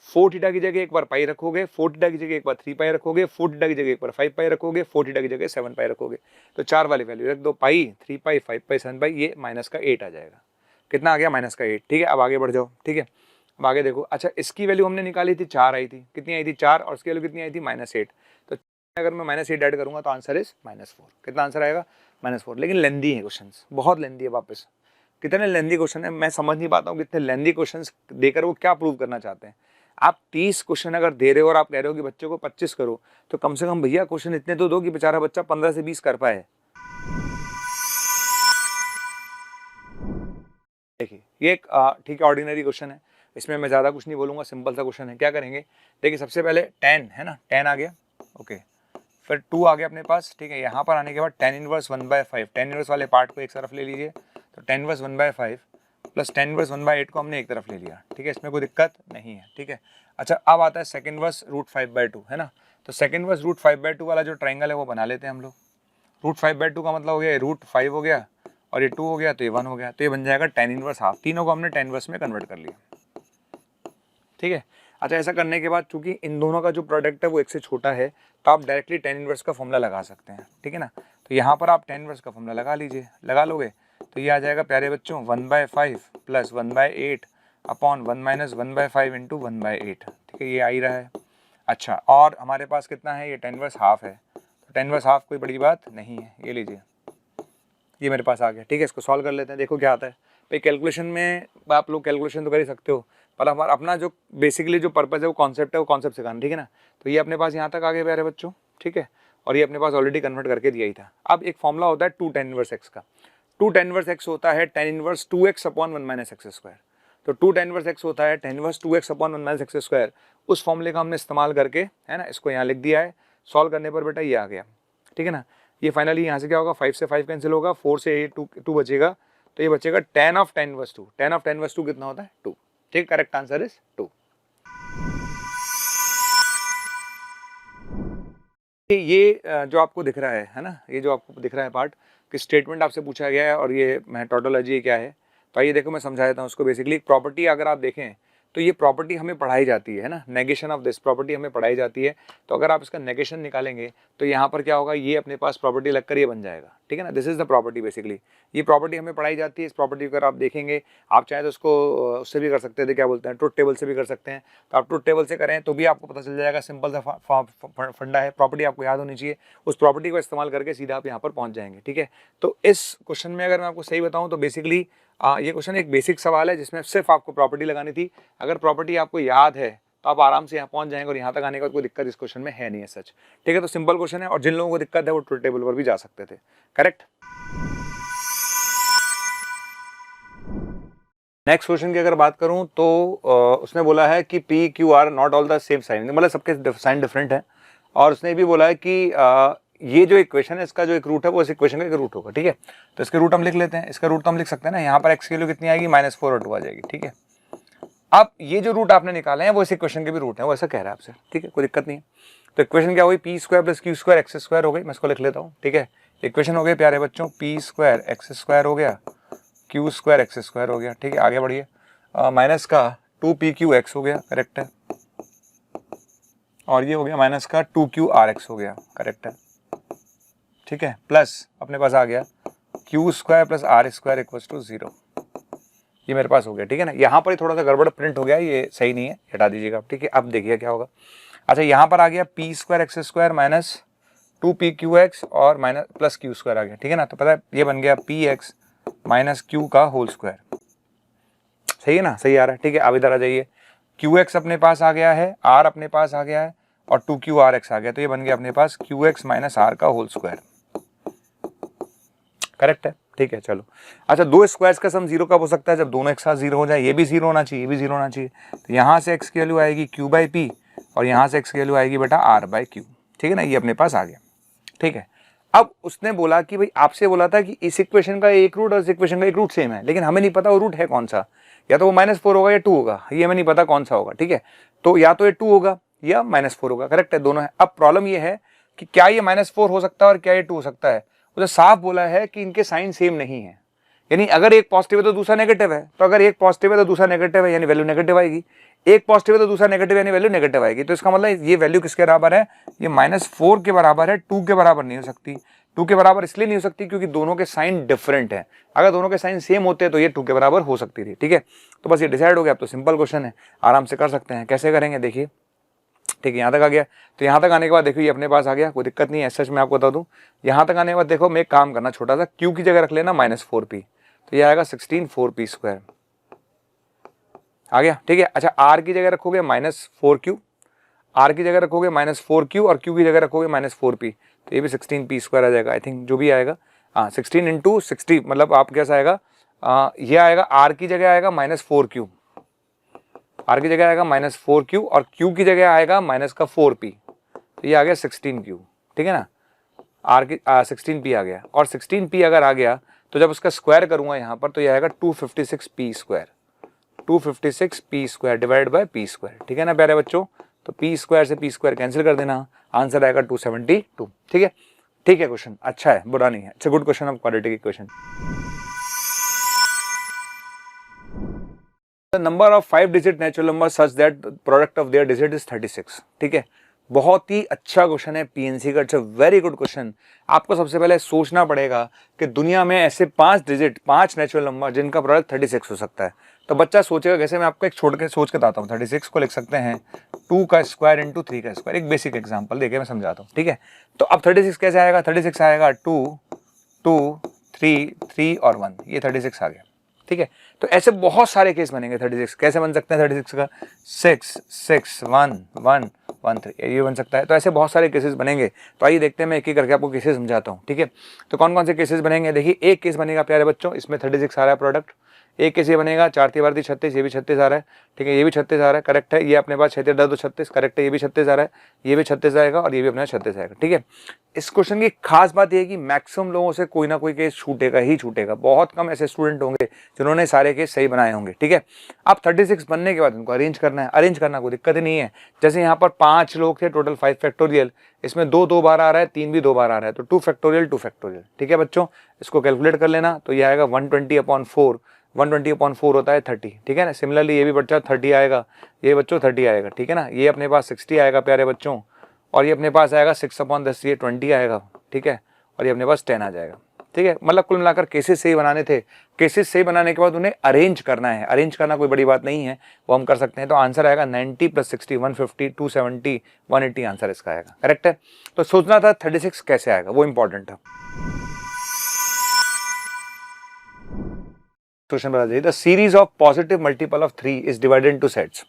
4 थीटा की जगह एक बार पाई रखोगे, 4 थीटा की जगह एक बार 3 पाई रखोगे, 4 थीटा की जगह एक बार 5 पाई रखोगे, 4 थीटा की जगह 7 पाई रखोगे। तो 4 वाली वैल्यू रख दो, पाई, 3 पाई, 5 पाई, 7 पाई, ये माइनस का 8 आ जाएगा। कितना आ गया? माइनस का 8। ठीक है, अब आगे बढ़ जाओ। ठीक है, अब आगे देखो। अच्छा, इसकी वैल्यू हमने निकाली थी, 4 आई थी। कितनी आई थी? 4, और इसकी वैल्यू कितनी आई थी? -8। तो अगर मैं -8 ऐड करूंगा तो आंसर इज -4। कितना आंसर आएगा? -4। लेकिन लेंदी है क्वेश्चन, बहुत लेंदी है। वापस कितने लेंदी क्वेश्चन है, मैं समझ नहीं पाता हूँ कितने लेंदी क्वेश्चन देकर वो क्या प्रूव करना चाहते हैं। आप 30 क्वेश्चन अगर दे रहे हो और आप कह रहे हो कि बच्चे को 25 करो, तो कम से कम भैया क्वेश्चन इतने तो दो कि बेचारा बच्चा 15 से 20 कर पाए। देखिए, ये एक ठीक है ऑर्डिनरी क्वेश्चन है, इसमें मैं ज़्यादा कुछ नहीं बोलूँगा, सिंपल सा क्वेश्चन है। क्या करेंगे? देखिए, सबसे पहले 10 है ना, 10 आ गया, ओके, फिर 2 आ गया अपने पास। ठीक है, यहाँ पर आने के बाद tan इनवर्स 1/5, tan इनवर्स वाले पार्ट को एक तरफ ले लीजिए, तो tan inverse 1/5 plus tan inverse 1/8 को हमने एक तरफ ले लिया। ठीक है, इसमें कोई दिक्कत नहीं है। ठीक है, अच्छा, अब आता है सेकंड इनवर्स √5/2 है ना। तो सेकंड इनवर्स √5/2 वाला जो ट्राइंगल है वो बना लेते हैं हम लोग। √5/2 का मतलब हो गया √5 हो गया, और ये 2 हो गया, तो ये 1 हो गया, तो ये बन जाएगा tan इनवर्स हाफ। तीनों को हमने tan इनवर्स में कन्वर्ट कर लिया। ठीक है, अच्छा, ऐसा करने के बाद चूंकि इन दोनों का जो प्रोडक्ट है वो एक से छोटा है, तो आप डायरेक्टली tan इनवर्स का फॉर्मूला लगा सकते हैं। ठीक है ना, तो यहाँ पर आप tan इनवर्स का फॉर्मूला लगा लीजिए। लगा लोगे तो ये आ जाएगा प्यारे बच्चों 1/5 प्लस 1/8 अपॉन 1 - 1/5 इंटू 1/8। ठीक है, ये आ ही रहा है। अच्छा, और हमारे पास कितना है? ये tan इनवर्स हाफ है, तो tan इनवर्स हाफ कोई बड़ी बात नहीं है। ये लीजिए, ये मेरे पास आ गया। ठीक है, इसको सॉल्व कर लेते हैं, देखो क्या आता है। भाई कैलकुलेशन में आप लोग कैलकुलेशन तो कर ही सकते हो, पर हमारा अपना जो बेसिकली जो पर्पस है वो कॉन्सेप्ट है, वो कॉन्सेप्ट सिखाना। ठीक है ना, तो ये अपने पास यहाँ तक आ गए प्यारे बच्चों। ठीक है, और ये अपने पास ऑलरेडी कन्वर्ट करके दिया ही था। अब एक फॉर्मूला होता है 2 tan इनवर्स x का। 2 tan इनवर्स x होता है tan inverse 2x upon 1 - x²। तो 2 tan इनवर्स x होता है tan inverse 2x upon 1 - x²। उस फॉर्मूले का हमने इस्तेमाल करके, है ना, इसको यहाँ लिख दिया है। सॉल्व करने पर बेटा ये आ गया। ठीक है ना, ये फाइनली यहाँ से क्या होगा? 5 से 5 कैंसिल होगा, 4 से 2 बचेगा, तो ये बचेगा tan of tan inverse 2। tan of tan inverse 2 कितना होता है? 2। ठीक, करेक्ट आंसर इज 2। ये जो आपको दिख रहा है ना, ये जो आपको दिख रहा है पार्ट कि स्टेटमेंट आपसे पूछा गया है और ये मेथोडोलॉजी क्या है, तो ये देखो मैं समझा देता हूँ उसको। बेसिकली प्रॉपर्टी अगर आप देखें तो ये प्रॉपर्टी हमें पढ़ाई जाती है ना, नेगेशन ऑफ दिस प्रॉपर्टी हमें पढ़ाई जाती है। तो अगर आप इसका नेगेशन निकालेंगे तो यहाँ पर क्या होगा? ये अपने पास प्रॉपर्टी लगकर ये बन जाएगा। ठीक है ना, this is the property. Basically ये प्रॉपर्टी हमें पढ़ाई जाती है। इस प्रॉपर्टी को अगर आप देखेंगे, आप चाहे तो उसको उससे भी कर सकते थे, क्या बोलते हैं, ट्रुथ टेबल से भी कर सकते हैं। तो आप ट्रुथ टेबल से करें तो भी आपको पता चल जाएगा। सिंपल सा फंडा है, प्रॉपर्टी आपको याद होनी चाहिए। उस प्रॉपर्टी को इस्तेमाल करके सीधा आप यहाँ पर पहुँच जाएंगे। ठीक है, तो इस क्वेश्चन में अगर मैं आपको सही बताऊँ तो बेसिकली ये क्वेश्चन एक बेसिक सवाल है जिसमें सिर्फ आपको प्रॉपर्टी लगानी थी। अगर प्रॉपर्टी आपको याद है तो आप आराम से यहाँ पहुंच जाएंगे, और यहाँ तक आने का कोई दिक्कत इस क्वेश्चन में है नहीं है सच। ठीक है, तो सिंपल क्वेश्चन है, और जिन लोगों को दिक्कत है वो ट्रुथ टेबल पर भी जा सकते थे। करेक्ट। नेक्स्ट क्वेश्चन की अगर बात करूं तो उसने बोला है कि P Q R not all the same sign, मतलब सबके साइन डिफरेंट है। और उसने भी बोला है कि ये जो इक्वेशन है इसका जो एक रूट है वो इस इक्वेशन का एक रूट होगा। ठीक है, तो इसके रूट हम लिख लेते हैं। इसका रूट तो हम लिख सकते हैं ना, यहाँ पर x की वैल्यू कितनी आएगी? -4 और 2 आ जाएगी। ठीक है, अब ये जो रूट आपने निकाले हैं वो इस इक्वेशन के भी रूट है, वो ऐसा कह रहा है आपसे। ठीक है, कोई दिक्कत नहीं है। तो इक्वेशन क्या हुई? p² + q² x² हो गई। मैं इसको लिख लेता हूँ। ठीक है, इक्वेशन हो गई प्यारे बच्चों, p² x² हो गया, q² x² हो गया। ठीक है, आगे बढ़िए। माइनस का 2pqx हो गया, करेक्ट है। और ये हो गया माइनस का 2qrx हो गया, करेक्ट है। ठीक है, प्लस अपने पास आ गया q² + r² = 0। ये मेरे पास हो गया। ठीक है ना, यहाँ पर थोड़ा सा गड़बड़ प्रिंट हो गया, ये सही नहीं है, हटा दीजिएगा आप। ठीक है, अब देखिए क्या होगा। अच्छा, यहाँ पर आ गया p² x² माइनस 2pqx और माइनस प्लस q² आ गया। ठीक है ना, तो पता है ये बन गया px माइनस q का होल स्क्वायर। सही है ना, सही आ रहा है। ठीक है, अब इधर आ जाइए। QX अपने पास आ गया है, R अपने पास आ गया है और 2QRX आ गया, तो ये बन गया अपने पास QX माइनस R का होल स्क्वायर। करेक्ट है, ठीक है। चलो अच्छा, दो स्क्वायर्स का सम जीरो कब हो सकता है? जब दोनों एक साथ जीरो हो जाए। ये भी जीरो होना चाहिए, ये भी जीरो होना चाहिए। तो यहाँ से x की वैल्यू आएगी Q/P और यहाँ से x की वैल्यू आएगी बेटा R/Q, ठीक है ना, ये अपने पास आ गया, ठीक है। अब उसने बोला कि भाई आपसे बोला था कि इस इक्वेशन का एक रूट और इस इक्वेशन का एक रूट सेम है, लेकिन हमें नहीं पता वो रूट है कौन सा, या तो वो -4 होगा या 2 होगा, ये हमें नहीं पता कौन सा होगा, ठीक है। तो या तो ये 2 होगा या -4 होगा, करेक्ट है, दोनों है। अब प्रॉब्लम ये है कि क्या ये -4 हो सकता है और क्या ये 2 हो सकता है। उसे साफ बोला है कि इनके साइन सेम नहीं है, यानी अगर एक पॉजिटिव है तो दूसरा नेगेटिव है, तो अगर एक पॉजिटिव है तो दूसरा नेगेटिव है, यानी वैल्यू नेगेटिव आएगी। एक पॉजिटिव है तो दूसरा नेगेटिव यानी वैल्यू नेगेटिव आएगी। तो इसका मतलब ये वैल्यू किसके बराबर है? ये -4 के बराबर है, 2 के बराबर नहीं हो सकती। 2 के बराबर इसलिए नहीं हो सकती क्योंकि दोनों के साइन डिफरेंट है। अगर दोनों के साइन सेम होते तो ये 2 के बराबर हो सकती थी, ठीक है। तो बस ये डिसाइड हो गया। अब तो सिंपल क्वेश्चन है, आराम से कर सकते हैं। कैसे करेंगे देखिए, ठीक है, यहाँ तक आ गया। तो यहाँ तक आने के बाद देखो ये अपने पास आ गया, कोई दिक्कत नहीं है, सच मैं आपको बता दूँ। यहाँ तक आने के बाद देखो मैं एक काम करना, छोटा सा Q की जगह रख लेना -4P, तो ये आएगा 16 4P² आ गया, ठीक है। अच्छा, R की जगह रखोगे -4Q, R की जगह रखोगे -4Q और Q की जगह रखोगे -4P, तो ये भी 16P² आ जाएगा। आई थिंक जो भी आएगा, हाँ 16 × 60, मतलब आप कैसा आएगा, ये आएगा R की जगह आएगा -4Q, R की जगह आएगा -4Q और Q की जगह आएगा -4P, तो ये आ गया 16Q, ठीक है ना। R की 16P आ गया, और 16P अगर आ गया तो जब उसका स्क्वायर करूंगा यहाँ पर तो ये आएगा 256P², 256P² divide by P², ठीक है ना प्यारे बच्चों। तो P² से P² कैंसिल कर देना, आंसर आएगा 272, ठीक है। ठीक है, क्वेश्चन अच्छा है, बुरा नहीं है, it's a good question of quadratic equation. The number of 5-digit natural number such that the product of their digit is 36, ठीक है। बहुत ही अच्छा क्वेश्चन है पीएनसी का, it's a very good question. आपको सबसे पहले सोचना पड़ेगा कि दुनिया में ऐसे 5 डिजिट 5 नेचुरल नंबर जिनका प्रोडक्ट 36 हो सकता है। तो बच्चा सोचेगा कैसे, मैं आपको एक छोड़ के सोच के बताता हूँ। 36 को लिख सकते हैं 2 का स्क्वायर इंटू 3 का स्क्वायर, एक बेसिक एग्जाम्पल देखिए मैं समझाता हूँ, ठीक है। तो अब 36 कैसे आएगा? 36 आएगा 2 2 3 3 और 1, ये 36 आ गया, ठीक है। तो ऐसे बहुत सारे केस बनेंगे। 36 कैसे बन सकते हैं? 36 का 6 6 1 1 1 3, ये बन सकता है। तो ऐसे बहुत सारे केसेस बनेंगे। तो आइए देखते हैं, मैं एक एक करके आपको केसेस समझाता हूँ, ठीक है। तो कौन कौन से केसेस बनेंगे देखिए। एक केस बनेगा प्यारे बच्चों, इसमें 36 आ रहा है प्रोडक्ट। एक केस ये बनेगा 4 3 12 36, ये भी 36 आ रहा है, ठीक है, ये भी 36 आ रहा है, करेक्ट है। ये अपने पास 6 3 36, करेक्ट है, ये भी 36 आ रहा है, ये भी 36 आएगा और ये भी अपने 36 आएगा, ठीक है। इस क्वेश्चन की खास बात यह है कि मैक्सिमम लोगों से कोई ना कोई केस छूटेगा ही छूटेगा। बहुत कम ऐसे स्टूडेंट होंगे जिन्होंने सारे केस सही बनाए होंगे, ठीक है। अब 36 बनने के बाद उनको अरेंज करना है, अरेंज करना कोई दिक्कत ही नहीं है। जैसे यहाँ पर 5 लोग थे, टोटल 5 फैक्टोरियल, इसमें 2 2 बार आ रहा है, 3 भी 2 बार आ रहा है, तो 2 फैक्टोरियल 2 फैक्टोरियल, ठीक है बच्चों। इसको कैलकुलेट कर लेना, तो ये आएगा 120/4, 120/4 होता है 30, ठीक है ना। सिमिलरली ये भी बच्चा 30 आएगा, ये बच्चों 30 आएगा, ठीक है ना। ये अपने पास 60 आएगा प्यारे बच्चों, और ये अपने पास आएगा 6/10, ये 20 आएगा, ठीक है, और ये अपने पास 10 आ जाएगा, ठीक है। मतलब कुल मिलाकर केसेस सही बनाने थे। केसेस सही बनाने के बाद उन्हें अरेंज करना है। अरेंज करना कोई बड़ी बात नहीं है, वो हम कर सकते हैं। तो आंसर आएगा 90 + 60 150 270 180, आंसर इसका आएगा, करेक्ट है। तो सोचना था 36 कैसे आएगा, वो इंपॉर्टेंट है। क्वेश्चन बता दीजिए, the series of positive multiple of 3 is divided into sets.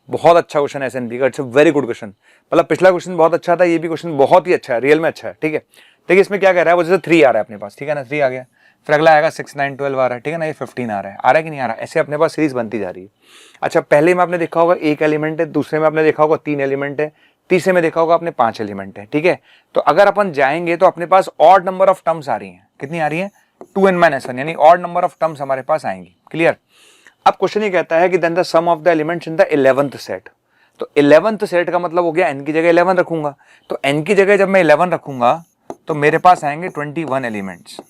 बहुत अच्छा क्वेश्चन है एसएनपी का, it's a very good question. मतलब पिछला क्वेश्चन बहुत अच्छा था, ये भी क्वेश्चन बहुत ही अच्छा है, रियल में अच्छा है, ठीक है। देखिए इसमें क्या कह रहा है, वो जैसे 3 आ रहा है अपने पास, ठीक है ना, 3 आ गया, फिर अगला आएगा 6 9 12 आ रहा है, ठीक है ना, ये 15 आ रहा है कि नहीं आ रहा है, ऐसे अपने पास सीरीज बनती जा रही है। अच्छा, पहले में आपने देखा होगा 1 एलिमेंट है, दूसरे में आपने देखा होगा 3 एलिमेंट है, तीसरे में देखा होगा आपने 5 एलिमेंट है, ठीक है। तो अगर अपन जाएंगे तो अपने पास ऑड नंबर ऑफ टर्म्स आ रही है, कितनी आ रही है? 2n-1, यानी ऑड नंबर ऑफ टर्म्स हमारे पास आएंगी, क्लियर। अब क्वेश्चन ये कहता है कि then the sum of the elements in the 11th set. तो 11th सेट का मतलब हो गया n की जगह 11 रखूंगा, तो n की जगह जब मैं 11 रखूंगा तो मेरे पास आएंगे 21 एलिमेंट्स,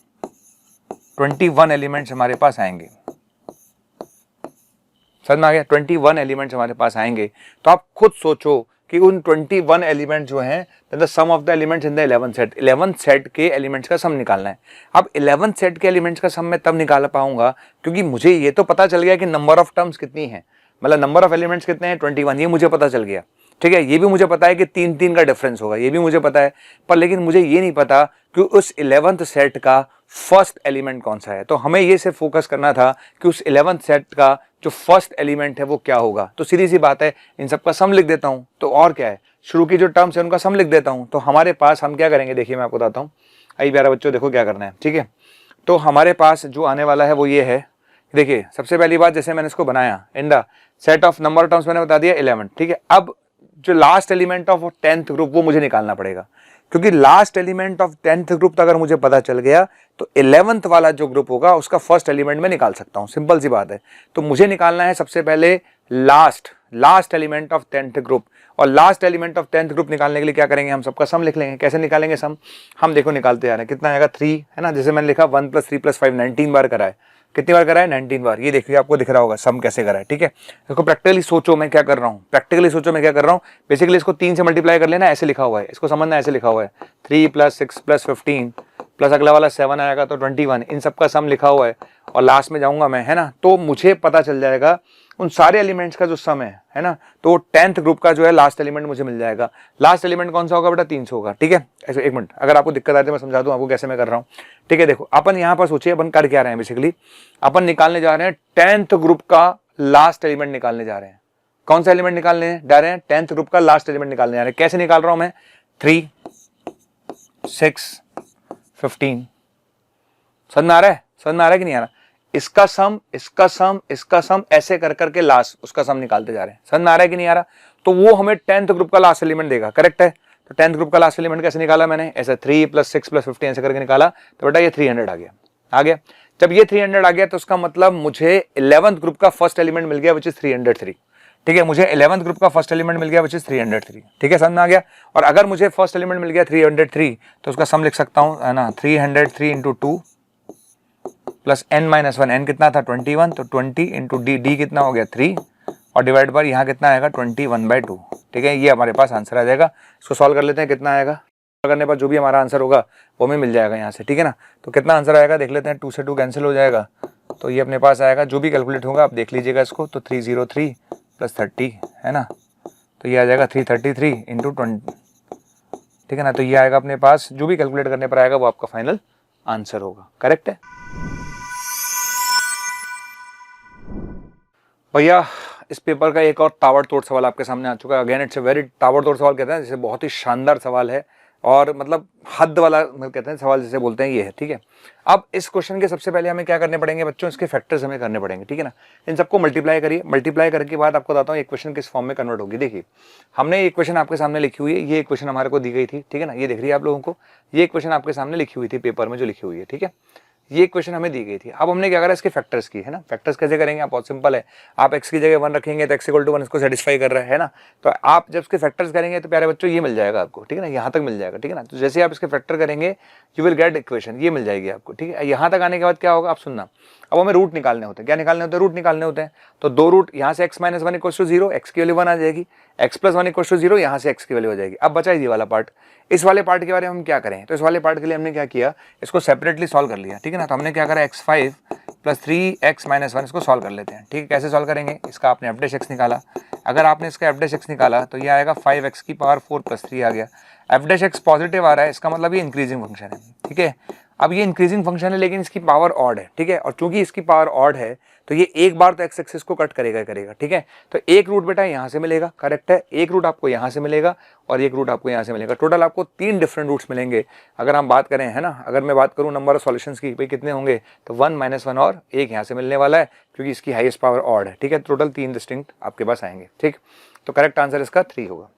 21 एलिमेंट्स हमारे पास आएंगे, समझ में आ गया? 21 एलिमेंट्स हमारे पास आएंगे। तो आप खुद सोचो कि उन 21 एलिमेंट्स जो हैं, the sum of the elements in the 11th set, 11th set के एलिमेंट्स का सम निकालना है। अब 11th सेट के एलिमेंट्स का सम मैं तब निकाल पाऊंगा क्योंकि मुझे ये तो पता चल गया कि नंबर ऑफ टर्म्स कितनी है, मतलब नंबर ऑफ एलिमेंट्स कितने हैं, 21, ये मुझे पता चल गया। ठीक है, ये भी मुझे पता है कि 3-3 का डिफरेंस होगा, ये भी मुझे पता है, पर लेकिन मुझे ये नहीं पता कि उस 11th सेट का फर्स्ट एलिमेंट कौन सा है। तो हमें ये से फोकस करना था कि उस 11th सेट का जो फर्स्ट एलिमेंट है वो क्या होगा। तो सीधी सी बात है, इन सबका सम लिख देता हूं, तो और क्या है, शुरू की जो टर्म्स है उनका सम लिख देता हूं। तो हमारे पास हम क्या करेंगे, देखिए मैं आपको बताता हूँ, आई प्यारे बच्चों देखो क्या करना है, ठीक है। तो हमारे पास जो आने वाला है वो ये है, देखिए सबसे पहली बात, जैसे मैंने इसको बनाया in the set of number terms मैंने बता दिया 11, ठीक है। अब जो last element of 10th group वो मुझे निकालना पड़ेगा, क्योंकि last element of 10th group तो अगर मुझे पता चल गया तो 11th वाला जो ग्रुप होगा उसका फर्स्ट एलिमेंट में निकाल सकता हूं, सिंपल सी बात है। तो मुझे निकालना है सबसे पहले last element of 10th group, और last element of 10th group निकालने के लिए क्या करेंगे, हम सबका सम लिख लेंगे। कैसे निकालेंगे सम, हम देखो निकालते आ रहे हैं, कितना आएगा 3 है ना, जैसे मैंने लिखा 1 + 3 + 5 19 बार करा है, कितनी बार करा है 19 बार। ये देखिए आपको दिख रहा होगा सम कैसे करा है, ठीक है। इसको प्रैक्टिकली सोचो मैं क्या कर रहा हूँ, प्रैक्टिकली सोचो मैं क्या कर रहा हूँ। बेसिकली इसको 3 से मल्टीप्लाई कर लेना, ऐसे लिखा हुआ है, इसको समझना ऐसे लिखा हुआ है 3 + 6 + 15 प्लस अगला वाला 7 आएगा तो 21, इन सबका सम लिखा हुआ है। और लास्ट में जाऊंगा मैं, है ना, तो मुझे पता चल जाएगा उन सारे एलिमेंट्स का जो सम है ना, तो 10th ग्रुप का जो है लास्ट एलिमेंट मुझे मिल जाएगा। लास्ट एलिमेंट कौन सा होगा बेटा, 300 होगा, ठीक है। ऐसे एक मिनट, अगर आपको दिक्कत आती है मैं समझा दूं आपको कैसे मैं कर रहा हूँ, ठीक है। देखो अपन यहाँ पर सोचिए अपन कर क्या रहे हैं, बेसिकली अपन निकालने जा रहे हैं 10th ग्रुप का लास्ट एलिमेंट निकालने जा रहे हैं। कौन सा एलिमेंट निकालने जा रहे हैं, 10th ग्रुप का लास्ट एलिमेंट निकालने जा रहे हैं। कैसे निकाल रहा हूं मैं, 3 6 15, समझ में आ रहा है, समझ में आ रहा है कि नहीं आ रहा। इसका सम, इसका सम, इसका सम, ऐसे कर करके लास्ट उसका सम निकालते जा रहे हैं, समझ में आ रहा है कि नहीं आ रहा। तो वो हमें 10th ग्रुप का लास्ट एलिमेंट देगा, करेक्ट है। तो 10th ग्रुप का लास्ट एलिमेंट कैसे निकाला मैंने, ऐसे 3 + 6 + 15 ऐसे करके निकाला, तो बेटा ये 300 आ गया। जब ये 300 आ गया तो उसका मतलब मुझे 11th ग्रुप का फर्स्ट एलिमेंट मिल गया, विच इज 303, ठीक है। मुझे 11th ग्रुप का फर्स्ट एलिमेंट मिल गया, विच इज 303, ठीक है, समझ में आ गया। और अगर मुझे फर्स्ट एलिमेंट मिल गया 303, तो उसका सम लिख सकता हूं, है ना, 303 × 2 प्लस n-1, n कितना था 21, तो 20 × d कितना हो गया 3, और डिवाइड पर यहाँ कितना आएगा 21/2, ठीक है। ये हमारे पास आंसर आ जाएगा। इसको सॉल्व कर लेते हैं, कितना आएगा, करने पर जो भी हमारा आंसर होगा वो हमें मिल जाएगा यहाँ से, ठीक है ना। तो कितना आंसर आएगा देख लेते हैं, 2 से 2 कैंसिल हो जाएगा, तो ये अपने पास आएगा, जो भी कैलकुलेट होगा आप देख लीजिएगा इसको, तो 303 + 30 है ना, तो ये आ जाएगा 333 × 20, ठीक है ना। तो ये आएगा अपने पास, जो भी कैलकुलेट करने पर आएगा वो आपका फाइनल आंसर होगा, करेक्ट है भैया। इस पेपर का एक और ताबड़तोड़ सवाल आपके सामने आ चुका है। अगेन इट्स अ वेरी ताबड़तोड़ सवाल कहते हैं, जैसे बहुत ही शानदार सवाल है, और मतलब हद वाला कहते हैं सवाल जिसे बोलते हैं, ये है, ठीक है। अब इस क्वेश्चन के सबसे पहले हमें क्या करने पड़ेंगे बच्चों, इसके फैक्टर्स हमें करने पड़ेंगे, ठीक है ना। इन सबको मल्टीप्लाई करिए, मल्टीप्लाई करने के बाद आपको बताता हूँ एक क्वेश्चन किस फॉर्म में कन्वर्ट होगी। देखिए हमने एक क्वेश्चन आपके सामने लिखी हुई है, ये क्वेश्चन हमारे को दी गई थी, ठीक है ना, ये दिख रही है आप लोगों को, ये क्वेश्चन आपके सामने लिखी हुई थी पेपर में जो लिखी हुई है, ठीक है। ये क्वेश्चन हमें दी गई थी। अब हमने क्या करा, इसके फैक्टर्स की, है ना। फैक्टर्स कैसे करेंगे, आप बहुत सिंपल है, आप x की जगह 1 रखेंगे तो x = 1 इसको सेटिस्फाई कर रहा है ना। तो आप जब इसके फैक्टर्स करेंगे तो प्यारे बच्चों ये मिल जाएगा आपको, ठीक है ना, यहाँ तक मिल जाएगा, ठीक है ना। तो जैसे आप इसके फैक्टर करेंगे यू विल गेट इक्वेशन, ये मिल जाएगी आपको, ठीक है। यहाँ तक आने के बाद क्या होगा आप सुनना, अब हमें रूट निकालने होते हैं। क्या निकालने होते हैं, रूट निकालने होते हैं। तो 2 रूट, यहाँ से x - 1 = 0, x की वैल्यू 1 आ जाएगी, x + 1 = 0, यहाँ से x की वैल्यू आ जाएगी। अब बचा ये वाला पार्ट, इस वाले पार्ट के बारे में हम क्या करें, तो इस वाले पार्ट के लिए हमने क्या किया, इसको सेपरेटली सॉल्व कर लिया, ठीक है ना। तो हमने क्या करा, x5 + 3x - 1 इसको सॉल्व कर लेते हैं, ठीक है। कैसे सॉल्व करेंगे, इसका आपने f' निकाला, अगर आपने इसका f' निकाला तो ये आएगा 5x⁴ + 3 आ गया। f' पॉजिटिव आ रहा है, इसका मतलब ये इंक्रीजिंग फंक्शन है, ठीक है। अब ये इंक्रीजिंग फंक्शन है लेकिन इसकी पावर ऑड है, ठीक है। और चूंकि इसकी पावर ऑड है तो ये एक बार तो x एक्सिस को कट करेगा, ठीक है। तो एक रूट बेटा यहाँ से मिलेगा, करेक्ट है, एक रूट आपको यहाँ से मिलेगा और एक रूट आपको यहाँ से मिलेगा। टोटल आपको 3 डिफरेंट रूट्स मिलेंगे। अगर हम बात करें, है ना, अगर मैं बात करूँ नंबर ऑफ सॉल्यूशंस की, भाई कितने होंगे, तो 1 - 1 और एक यहाँ से मिलने वाला है क्योंकि इसकी हाईएस्ट पावर ऑड है, ठीक है। टोटल 3 डिस्टिंक्ट आपके पास आएंगे, ठीक। तो करेक्ट आंसर इसका 3 होगा।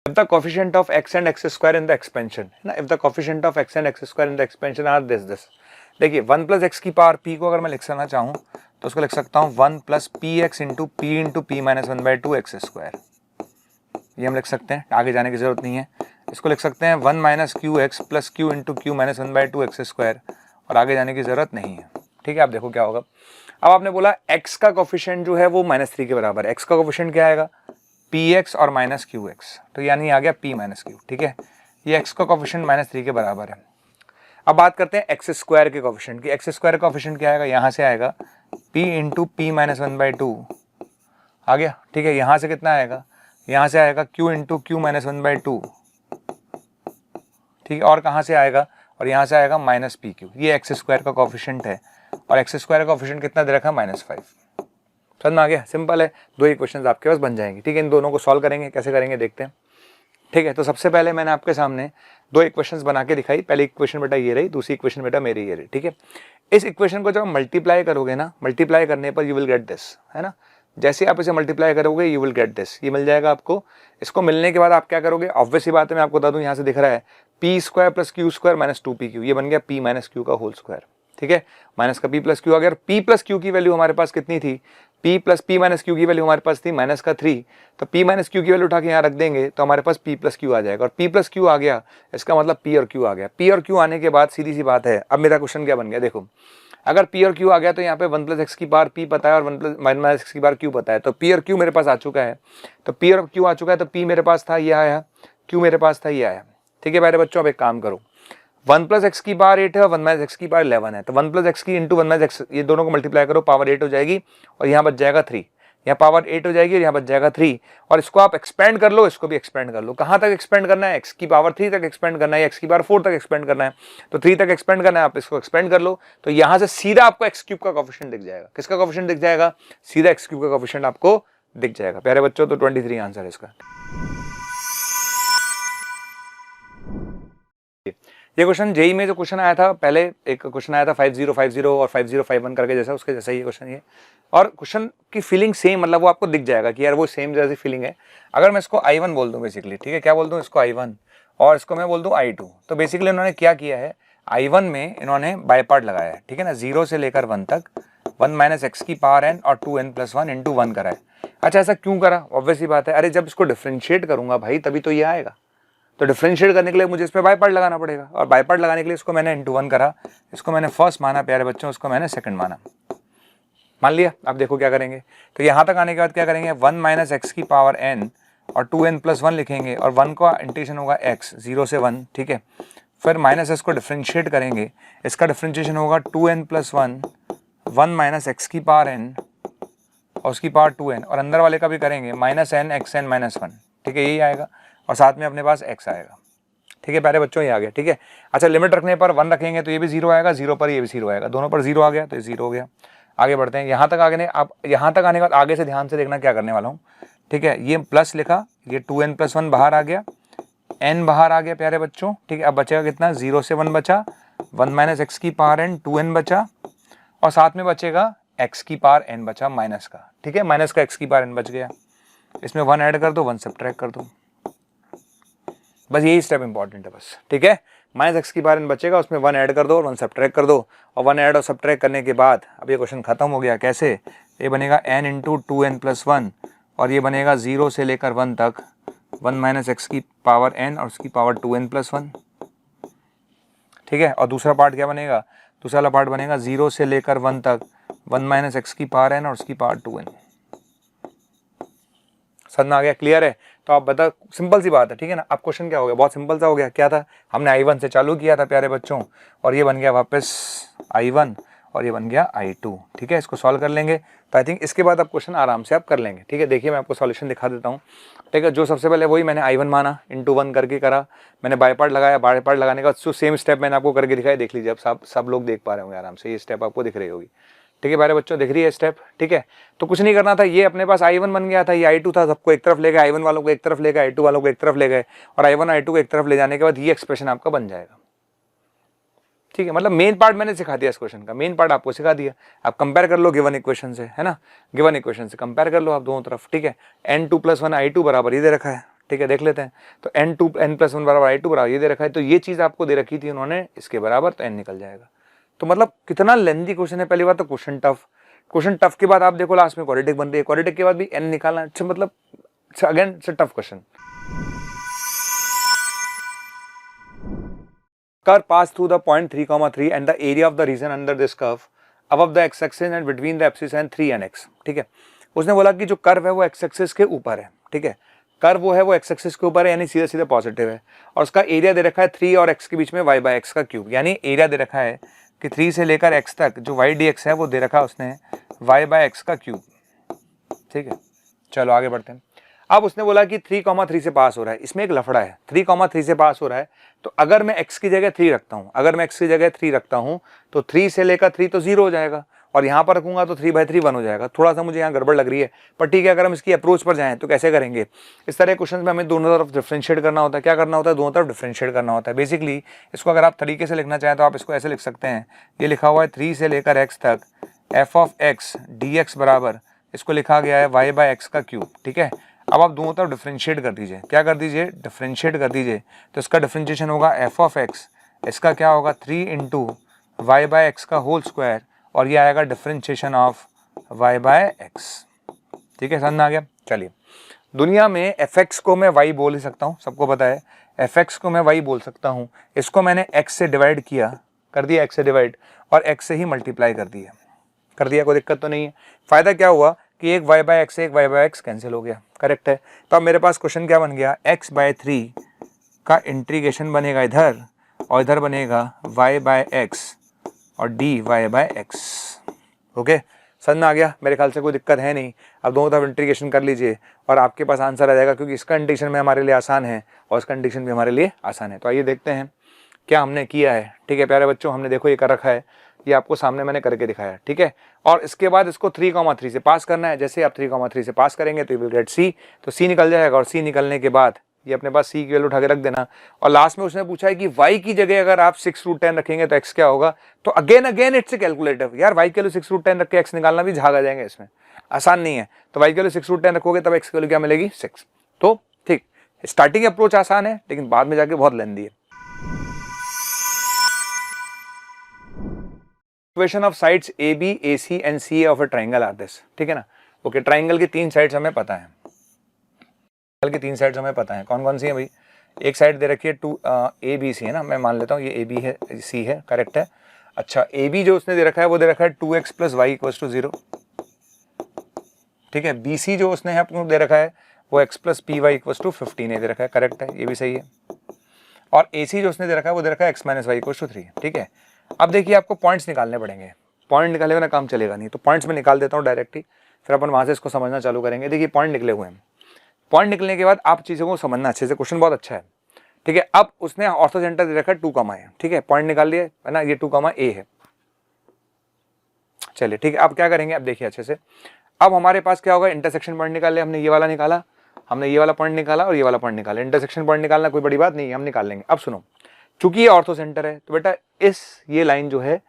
If the coefficient of x and x² in the expansion, है ना, if the coefficient of x and x² in the expansion are this, देखिए 1 + x की पावर p को अगर मैं लिखना चाहूँ तो उसको लिख सकता हूँ 1 + px × p × p - 1/2 x²। ये हम लिख सकते हैं, आगे जाने की जरूरत नहीं है। इसको लिख सकते हैं 1 - qx + q × q - 1/2 x², और आगे जाने की जरूरत नहीं है, ठीक है। आप देखो क्या होगा। अब आपने बोला x का कोफिशिएंट जो है वो -3 के बराबर है। x का कोफिशिएंट क्या आएगा, px और -qx, तो यानी आ गया p - q, ठीक है। ये x का कोफिशिएंट -3 के बराबर है। अब बात करते हैं x² के कोफिशिएंट की। x² का कोफिशिएंट क्या आएगा, यहाँ से आएगा p इंटू पी माइनस 1/2 आ गया, ठीक है। यहाँ से कितना आएगा, यहाँ से आएगा q इंटू क्यू माइनस 1/2, ठीक है। और कहाँ से आएगा, और यहाँ से आएगा माइनस पी क्यू। ये एक्स स्क्वायर का कोफिशिएंट है और एक्स स्क्वायर का कोफिशिएंट कितना दे रखा है, -5। समझ में आ गया, सिंपल है, दो इक्वेशंस आपके पास बन जाएंगे, ठीक है। इन दोनों को सॉल्व करेंगे, कैसे करेंगे देखते हैं, ठीक है। तो सबसे पहले मैंने आपके सामने दो इक्वेशंस बना के दिखाई। पहली इक्वेशन बेटा ये रही, दूसरी इक्वेशन बेटा मेरी ये रही, ठीक है। इस इक्वेशन को जब मल्टीप्लाई करोगे ना, मल्टीप्लाई करने पर यू विल गेट दिस, है ना। जैसे आप इसे मल्टीप्लाई करोगे यू विल गेट दिस, ये मिल जाएगा आपको। इसको मिलने के बाद आप क्या करोगे, ऑब्वियस ही बात है, मैं आपको बता दूं, यहाँ से दिख रहा है P square plus Q square minus 2pq, ये बन गया p माइनस क्यू का होल स्क्वायर, ठीक है। माइनस का p प्लस क्यू आ गया। p प्लस क्यू की वैल्यू हमारे पास कितनी थी, p plus p minus Q की वैल्यू हमारे पास थी माइनस का 3, तो p माइनस क्यू की वैल्यू उठा के यहाँ रख देंगे तो हमारे पास p प्लस क्यू आ जाएगा। और p प्लस क्यू आ गया, इसका मतलब p और q आ गया। p और q आने के बाद सीधी सी बात है, अब मेरा क्वेश्चन क्या बन गया, देखो अगर p और q आ गया तो यहाँ पे 1 प्लस एक्स की पावर p पता है और 1 माइनस एक्स की पावर q पता है, तो p और q मेरे पास आ चुका है। तो p और q आ चुका है, तो p मेरे पास था ये आया, q मेरे पास था ये आया, ठीक है। मेरे बच्चों अब एक काम करो, 1 प्लस एक्स की पावर 8 है और 1 माइनस एक्स की पावर 11 है, तो 1 प्लस एक्स की इंटू 1 माइनस एक्स, ये दोनों को मल्टीप्लाई करो, पावर 8 हो जाएगी और यहाँ बच जाएगा 3, यहाँ पावर 8 हो जाएगी और यहाँ बच जाएगा 3। और इसको आप एक्सपेंड कर लो, इसको भी एक्सपेंड कर लो। कहाँ तक एक्सपेंड करना है, एक्स की पावर 3 तक एक्सपेंड करना है, एक्स की पावर 4 तक एक्सपेंड करना है, तो 3 तक एक्सपेंड करना है, आप इसको एक्सपेंड कर लो। तो यहाँ से सीधा आपको एक्स क्यूब का कोफिशिएंट दिख जाएगा। किसका कोफिशिएंट दिख जाएगा, सीधा एक्स क्यूब का कोफिशिएंट आपको दिख जाएगा। प्यारे बच्चों, तो 23 आंसर है इसका। ये क्वेश्चन जेई में जो क्वेश्चन आया था, पहले एक क्वेश्चन आया था 5050 और 5051 करके, जैसा उसके जैसा ही क्वेश्चन ये, और क्वेश्चन की फीलिंग सेम, मतलब वो आपको दिख जाएगा कि यार वो सेम जैसी फीलिंग है। अगर मैं इसको I1 बोल दूं बेसिकली, ठीक है, क्या बोल दूं इसको I1 और इसको मैं बोल दूं I2, तो बेसिकली इन्होंने क्या किया है, I1 में इन्होंने बाय पार्ट लगाया है, ठीक है ना, 0 से लेकर 1 तक 1 माइनस एक्स की पावर n और 2n प्लस 1 इंटू 1 करा है। अच्छा, ऐसा क्यों करा, ऑब्वियस ही बात है, अरे जब इसको डिफ्रेंशिएट करूंगा भाई तभी तो ये आएगा, तो डिफरेंशिएट करने के लिए मुझे इस पे बाय पार्ट लगाना पड़ेगा, और बाय पार्ट लगाने के लिए इसको मैंने इंटू 1 करा, इसको मैंने फर्स्ट माना प्यारे बच्चों, इसको मैंने सेकंड माना, मान लिया। अब देखो क्या करेंगे, तो यहाँ तक आने के बाद क्या करेंगे, 1 माइनस एक्स की पावर n और 2n प्लस 1 लिखेंगे, और 1 का इंटीग्रेशन होगा x 0 से 1, ठीक है। फिर माइनस s को डिफरेंशिएट करेंगे, इसका डिफरेंशिएशन होगा 2n प्लस 1, 1 माइनस एक्स की पावर n और उसकी पावर 2n, और अंदर वाले का भी करेंगे माइनस n xn माइनस 1, ठीक है, यही आएगा, और साथ में अपने पास x आएगा, ठीक है। प्यारे बच्चों ये आ गया, ठीक है। अच्छा, लिमिट रखने पर 1 रखेंगे तो ये भी 0 आएगा, 0 पर ये भी 0 आएगा, दोनों पर 0 आ गया तो ये 0 हो गया। आगे बढ़ते हैं, यहाँ तक आगे, आप यहाँ तक आने के बाद आगे से ध्यान से देखना क्या करने वाला हूँ, ठीक है। ये प्लस लिखा, ये 2n प्लस 1 बाहर आ गया, n बाहर आ गया प्यारे बच्चों, ठीक है। अब बचेगा कितना, 0 से 1 बचा, 1 माइनस एक्स की पावर n 2n बचा, और साथ में बचेगा x की पावर n बचा माइनस का, ठीक है, माइनस का x की पावर n बच गया। इसमें 1 ऐड कर दो, 1 सब्ट्रैक्ट कर दो, बस यही स्टेप इंपॉर्टेंट है बस, ठीक है। माइनस एक्स की बार बचेगा, उसमें 1 ऐड कर दो और 1 सब्ट्रैक्ट कर दो, और 1 ऐड और सब्ट्रैक्ट करने के बाद अब ये क्वेश्चन खत्म हो गया। कैसे, ये बनेगा n इंटू 2n प्लस 1, और ये बनेगा 0 से लेकर 1 तक 1 माइनस एक्स की पावर n और उसकी पावर 2n प्लस 1, ठीक है। और दूसरा पार्ट क्या बनेगा, दूसरा वाला पार्ट बनेगा 0 से लेकर 1 तक 1 माइनस एक्स की पावर n और उसकी पावर 2n। समझ आ गया, क्लियर है। तो आप बता, सिंपल सी बात है, ठीक है ना। अब क्वेश्चन क्या हो गया, बहुत सिंपल सा हो गया। क्या था, हमने I1 से चालू किया था प्यारे बच्चों, और ये बन गया वापस I1 और ये बन गया I2, ठीक है। इसको सॉल्व कर लेंगे तो आई थिंक इसके बाद आप क्वेश्चन आराम से आप कर लेंगे, ठीक है। देखिए मैं आपको सॉल्यूशन दिखा देता हूँ, ठीक है। जो सबसे पहले वही मैंने I1 माना, इंटू 1 करके करा, मैंने बाय पार्ट लगाया, बाय पार्ट लगाने का बाद सेम स्टेप मैंने आपको करके दिखाया, देख लीजिए। अब सब लोग देख पा रहे होंगे आराम से, ये स्टेप आपको दिख रही होगी, ठीक है प्यारे बच्चों, दिख रही है स्टेप, ठीक है। तो कुछ नहीं करना था, ये अपने पास I1 बन गया था, ये I2 था, सबको एक तरफ ले गए, I1 वालों को एक तरफ ले गए, I2 वालों को एक तरफ ले गए, और I1 I2 को एक तरफ ले जाने के बाद ये एक्सप्रेशन आपका बन जाएगा, ठीक है। मतलब मेन पार्ट मैंने सिखा दिया इस क्वेश्चन का, मेन पार्ट आपको सिखा दिया। आप कंपेयर कर लो गिवन इक्वेशन से, है ना, गिवन इक्वेशन से कंपेयर कर लो आप दोनों तरफ, ठीक है। n2 + 1 I2 बराबर ये दे रखा है, ठीक है, देख लेते हैं। तो n + 1 बराबर I2 बराबर ये दे रखा है, तो ये चीज आपको दे रखी थी उन्होंने, इसके बराबर, तो n निकल जाएगा। तो मतलब कितना लेंथी क्वेश्चन है, पहली बात तो क्वेश्चन टफ के बाद आप देखो लास्ट में क्वाड्रेटिक बन रही है, क्वाड्रेटिक के बाद भी n निकालना, अच्छा मतलब again it's a tough question. Curve pass through the point 3,3 and the area of the region under this curve above the x-axis and between the axis and 3 and x, ठीक है। उसने बोला कि जो कर्व है वो x-axis के ऊपर है, ठीक है, कर्व वो है वो x-axis के ऊपर है, यानी सीधा सीधा पॉजिटिव है, और उसका एरिया दे रखा है 3 और x के बीच में y/x का क्यूब, यानी एरिया दे रखा है कि 3 से लेकर x तक जो y dx है वो दे रखा है उसने y बाय एक्स का क्यूब, ठीक है। चलो आगे बढ़ते हैं। अब उसने बोला कि 3,3 से पास हो रहा है, इसमें एक लफड़ा है, 3,3 से पास हो रहा है, तो अगर मैं x की जगह 3 रखता हूँ, अगर मैं x की जगह 3 रखता हूँ तो 3 से लेकर 3 तो 0 हो जाएगा, और यहाँ पर रखूंगा तो 3/3 1 हो जाएगा। थोड़ा सा मुझे यहाँ गड़बड़ लग रही है, पर ठीक है, अगर हम इसकी अप्रोच पर जाएं तो कैसे करेंगे, इस तरह क्वेश्चन में हमें दोनों तरफ डिफरेंशिएट करना होता है। क्या करना होता है, दोनों तरफ डिफरेंशिएट करना होता है। बेसिकली इसको अगर आप तरीके से लिखना चाहें तो आप इसको ऐसे लिख सकते हैं, ये लिखा हुआ है 3 से लेकर x तक f ऑफ x dx बराबर, इसको लिखा गया है y बाय एक्स का क्यूब, ठीक है। अब आप दोनों तरफ डिफरेंशिएट कर दीजिए, क्या कर दीजिए, डिफरेंशिएट कर दीजिए, तो इसका डिफरेंशिएशन होगा f ऑफ x, इसका क्या होगा 3 इंटू वाई बाय एक्स का होल स्क्वायर, और ये आएगा differentiation of y by x, ठीक है, समझ में आ गया। चलिए, दुनिया में fx को मैं y बोल ही सकता हूँ, सबको पता है fx को मैं y बोल सकता हूँ, इसको मैंने x से डिवाइड किया, कर दिया x से डिवाइड, और x से ही मल्टीप्लाई कर दिया, कोई दिक्कत तो नहीं है। फायदा क्या हुआ कि एक y बाय एक्स से एक y बाय एक्स कैंसिल हो गया, करेक्ट है। तो अब मेरे पास क्वेश्चन क्या बन गया, x/3 का इंटीग्रेशन बनेगा इधर, और इधर बनेगा y बाय एक्स और dy बाय एक्स, ओके, समझ में आ गया। मेरे ख्याल से कोई दिक्कत है नहीं। अब दोनों तरफ इंटीग्रेशन कर लीजिए और आपके पास आंसर आ जाएगा, क्योंकि इसका इंटीग्रेशन में हमारे लिए आसान है और इसका इंटीग्रेशन भी हमारे लिए आसान है। तो आइए देखते हैं क्या हमने किया है, ठीक है प्यारे बच्चों। हमने देखो ये कर रखा है, ये आपको सामने मैंने करके दिखाया, ठीक है। और इसके बाद इसको 3,3 से पास करना है। जैसे आप 3,3 से पास करेंगे तो यू विल गेट सी, तो सी निकल जाएगा, और सी निकलने के बाद ये अपने पास सी की वैल्यू उठा के रख देना। और लास्ट में उसने पूछा है कि y की जगह अगर आप 6√10 रखेंगे तो x क्या होगा, तो अगेन इट्स कैलकुलेटिव यार, y की वैल्यू 6√10 रख के x निकालना भी झाग आ जाएंगे, इसमें आसान नहीं है। तो y की वैल्यू 6√10 रखोगे तब x की वैल्यू क्या मिलेगी, 6। तो ठीक, स्टार्टिंग अप्रोच आसान है, लेकिन बाद में जाके बहुत लेंदी है। Equation of sides AB, AC and CA of a triangle are this, ठीक है ना। ओके, ट्राइंगल की 3 साइड्स हमें पता है, ट्राइंगल की 3 साइड्स हमें पता है, कौन कौन सी है भाई। एक साइड दे रखी है ABC है ना, मैं मान लेता हूँ ये AB है, C है, करेक्ट है। अच्छा, AB जो उसने दे रखा है वो दे रखा है 2x + y = 0, ठीक है। BC जो उसने आपको दे रखा है वो x + py = 15 दे रखा है, करेक्ट है, ये भी सही है। और AC जो उसने दे रखा है वो दे रखा है x - y = 3, ठीक है। अब देखिए आपको पॉइंट्स निकालने पड़ेंगे, पॉइंट निकाले बिना काम चलेगा नहीं, तो पॉइंट्स में निकाल देता हूँ डायरेक्ट ही, फिर अपन वहाँ से इसको समझना चालू करेंगे। देखिए पॉइंट निकले हुए हैं, पॉइंट निकलने के बाद आप चीज़ों को समझना अच्छे से, क्वेश्चन बहुत अच्छा है, ठीक है। अब उसने ऑर्थो सेंटर दे रखा है 2, ठीक है, पॉइंट निकाल लिए है ना, ये 2, है। चलिए ठीक है, अब क्या करेंगे, अब देखिए अच्छे से। अब हमारे पास क्या होगा, इंटरसेक्शन पॉइंट निकाले, हमने ये वाला निकाला, हमने ये वाला पॉइंट निकाला और ये वाला पॉइंट निकाला। इंटरसेक्शन पॉइंट निकालना कोई बड़ी बात नहीं है, हम निकाल लेंगे। अब सुनो, चूंकि ये ऑर्थो सेंटर है तो बेटा ये लाइन जो है,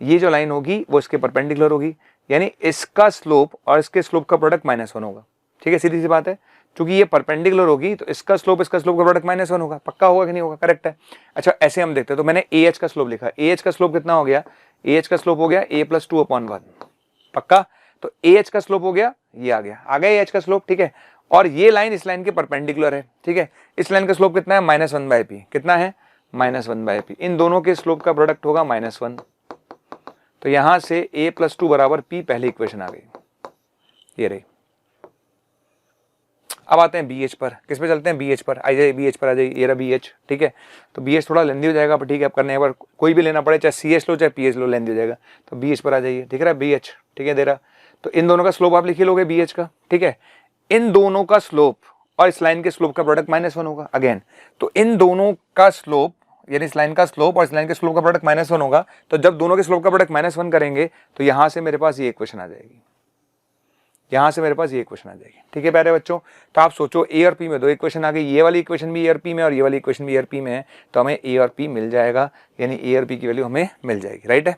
ये जो लाइन होगी वो इसके परपेंडिकुलर होगी, यानी इसका स्लोप और इसके स्लोप का प्रोडक्ट -1 होगा, ठीक है, सीधी सी बात है। चूंकि ये परपेंडिकुलर होगी तो इसका स्लोप का प्रोडक्ट -1 होगा, पक्का होगा कि नहीं होगा, करेक्ट है। अच्छा, ऐसे हम देखते हैं, तो मैंने AH का स्लोप लिखा, AH का स्लोप कितना हो गया, AH का स्लोप हो गया a + 2/1, पक्का। तो AH का स्लोप हो गया, ये आ गया AH का स्लोप, ठीक है। और ये लाइन इस लाइन के परपेंडिकुलर है, ठीक है। इस लाइन का स्लोप कितना है, -1/p, कितना है, -1/p। इन दोनों के स्लोप का प्रोडक्ट होगा -1, तो यहां से a + 2 = p, पहली इक्वेशन आ गई, ये रही। अब आते हैं BH पर, किस पे चलते हैं, BH पर आ जाइए, BH पर आ जाइए, ये रहा BH, ठीक है। तो BH थोड़ा लेंदी हो जाएगा, पर ठीक है, अब करने एक बार कोई भी लेना पड़े, चाहे CS लो चाहे PS लो, लेंदी हो जाएगा। तो BH पर आ जाइए, ठीक है, BH, ठीक है, दे रहा। तो इन दोनों का स्लोप आप लिखी लोगे BH का, ठीक है। इन दोनों का स्लोप और इस लाइन के स्लोप का प्रोडक्ट -1 होगा अगेन। तो इन दोनों का स्लोप, यानी इस लाइन का स्लोप और इस लाइन के स्लोप का प्रोडक्ट -1 होगा। तो जब दोनों के स्लोप का प्रोडक्ट -1 करेंगे तो यहां से मेरे पास ये इक्वेशन आ जाएगी, यहां से मेरे पास ये इक्वेशन आ जाएगी, ठीक है प्यारे बच्चों। तो आप सोचो A और P में 2 इक्वेशन आ गई, ये वाली इक्वेशन भी A और P में और ये वाली इक्वेशन भी A और P में है, तो हमें A और P मिल जाएगा, यानी A और P की वैल्यू हमें मिल जाएगी, राइट है।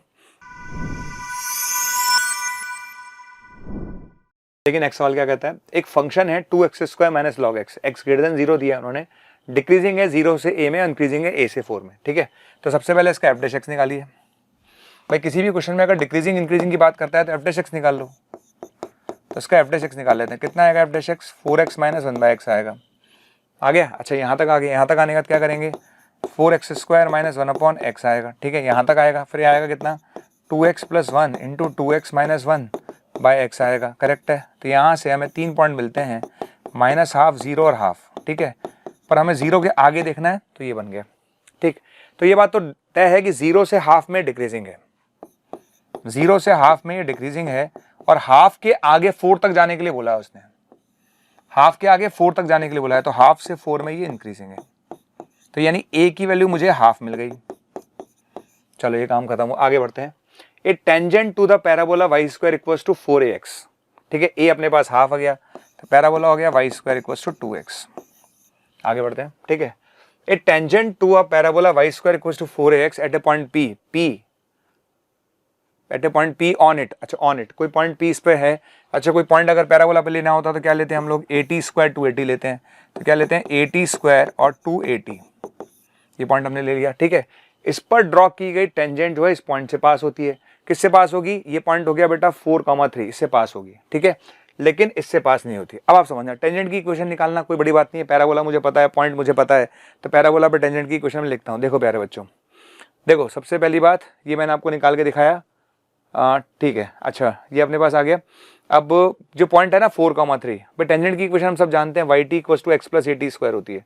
लेकिन नेक्स्ट सवाल क्या कहता है, एक फंक्शन है 2x² - log x, x > 0 दिया उन्होंने, डिक्रीजिंग है 0 से a में, इंक्रीजिंग है a से 4 में, ठीक है। तो सबसे पहले इसका f' निकालिए भाई। किसी भी क्वेश्चन में अगर डिक्रीजिंग इंक्रीजिंग की बात करता है तो f' निकाल लो। तो इसका f' निकाल लेते हैं, कितना आएगा f', 4x - 1/x आएगा, आ गया। अच्छा, यहाँ तक आ गया, यहाँ तक आने का क्या करेंगे, 4x² - 1/x आएगा, ठीक है, यहाँ तक आएगा। फिर आएगा कितना, 2x + 1 × 2x - 1/x आएगा, करेक्ट है। तो यहाँ से हमें 3 पॉइंट मिलते हैं, -½ 0 और ½ ठीक है। पर हमें 0 के आगे देखना है, तो ये बन गया, ठीक। तो ये बात तो तय है कि 0 से ½ में डिक्रीजिंग है, 0 से ½ में ये डिक्रीजिंग है, और हाफ के आगे 4 तक जाने के लिए बोला है उसने, हाफ के आगे 4 तक जाने के लिए बोला है, तो हाफ से 4 में ये इंक्रीजिंग है, तो यानी a की वैल्यू मुझे हाफ मिल गई। चलो ये काम खत्म हो, आगे बढ़ते हैं। A tangent to the parabola y square equals to 4ax, ठीक है, a अपने पास हाफ आ गया, तो पैराबोला हो गया Y square equals to 2x। आगे बढ़ते हैं, ठीक है। A tangent to a parabola y square equals to 4ax at a point p at a point p on it, अच्छा ऑन इट, कोई पॉइंट p इस पे है। अच्छा कोई पॉइंट अगर पैराबोला पे लेना होता तो क्या लेते हैं हम लोग, at स्क्वायर 280 लेते हैं, तो क्या लेते हैं at स्क्वायर और 280, ये पॉइंट हमने ले लिया, ठीक है। इस पर ड्रॉ की गई टेंजेंट जो है इस पॉइंट से पास होती है, किससे पास होगी, ये पॉइंट हो गया बेटा 4,3, इससे पास होगी, ठीक है, लेकिन इससे पास नहीं होती। अब आप समझना, टेंजेंट की इक्वेशन निकालना कोई बड़ी बात नहीं है, पैराबोला मुझे पता है, पॉइंट मुझे पता है, तो पैराबोला पे टेंजेंट की इक्वेशन में लिखता हूं। देखो प्यारे बच्चों, देखो सबसे पहली बात ये मैंने आपको निकाल के दिखाया, ठीक है, अच्छा ये अपने पास आ गया। अब जो पॉइंट है ना 4,3, भाई टेंजेंट की इक्वेशन हम सब जानते हैं, y t equals to x plus a t square होती है,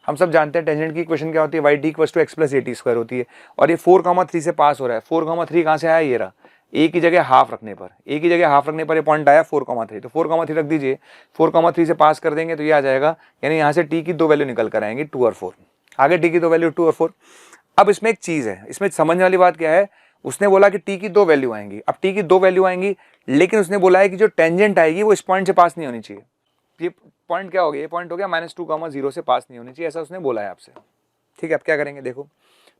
हम सब जानते हैं टेंजेंट की इक्वेशन क्या होती है, y t equals to x plus a t square होती है, और ये 4,3 से पास हो रहा है। 4,3 कहाँ से आया, ये रहा, ए की जगह हाफ रखने पर, ए की जगह हाफ रखने पर ये पॉइंट आया 4,3, तो 4,3 रख दीजिए, 4,3 से पास कर देंगे तो ये आ जाएगा, यानी यहाँ से टी की दो वैल्यू निकल कर आएंगी 2 और 4, आगे टी की दो वैल्यू 2 और 4। अब इसमें एक चीज है, इसमें समझने वाली बात क्या है, उसने बोला कि टी की दो वैल्यू आएंगी, अब टी की दो वैल्यू आएंगी, लेकिन उसने बोला है कि जो टेंजेंट आएगी वो इस पॉइंट से पास नहीं होनी चाहिए। ये पॉइंट क्या हो गया, ये पॉइंट हो गया -2,0 से पास नहीं होनी चाहिए, ऐसा उसने बोला है आपसे, ठीक है। अब क्या करेंगे, देखो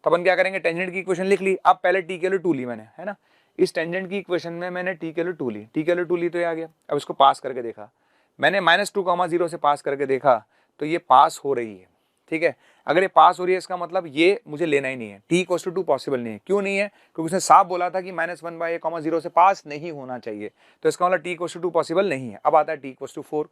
तो अपन क्या करेंगे, टेंजेंट की इक्वेशन लिख ली, अब पहले टी के लिए 2 ली मैंने, है ना, इस टेंजेंट की इक्वेशन में मैंने टी के लिए 2 ली, टी के लिए 2 ली तो ये आ गया। अब इसको पास करके देखा मैंने, -2,0 से पास करके देखा तो ये पास हो रही है, ठीक है। अगर ये पास हो रही है इसका मतलब ये मुझे लेना ही नहीं है, t इक्वल्स टू 2 पॉसिबल नहीं है, क्यों नहीं है, क्योंकि उसने साफ बोला था कि -1/a,0 से पास नहीं होना चाहिए, तो इसका मतलब t इक्वल्स टू 2 पॉसिबल नहीं है। अब आता है t equals to 4,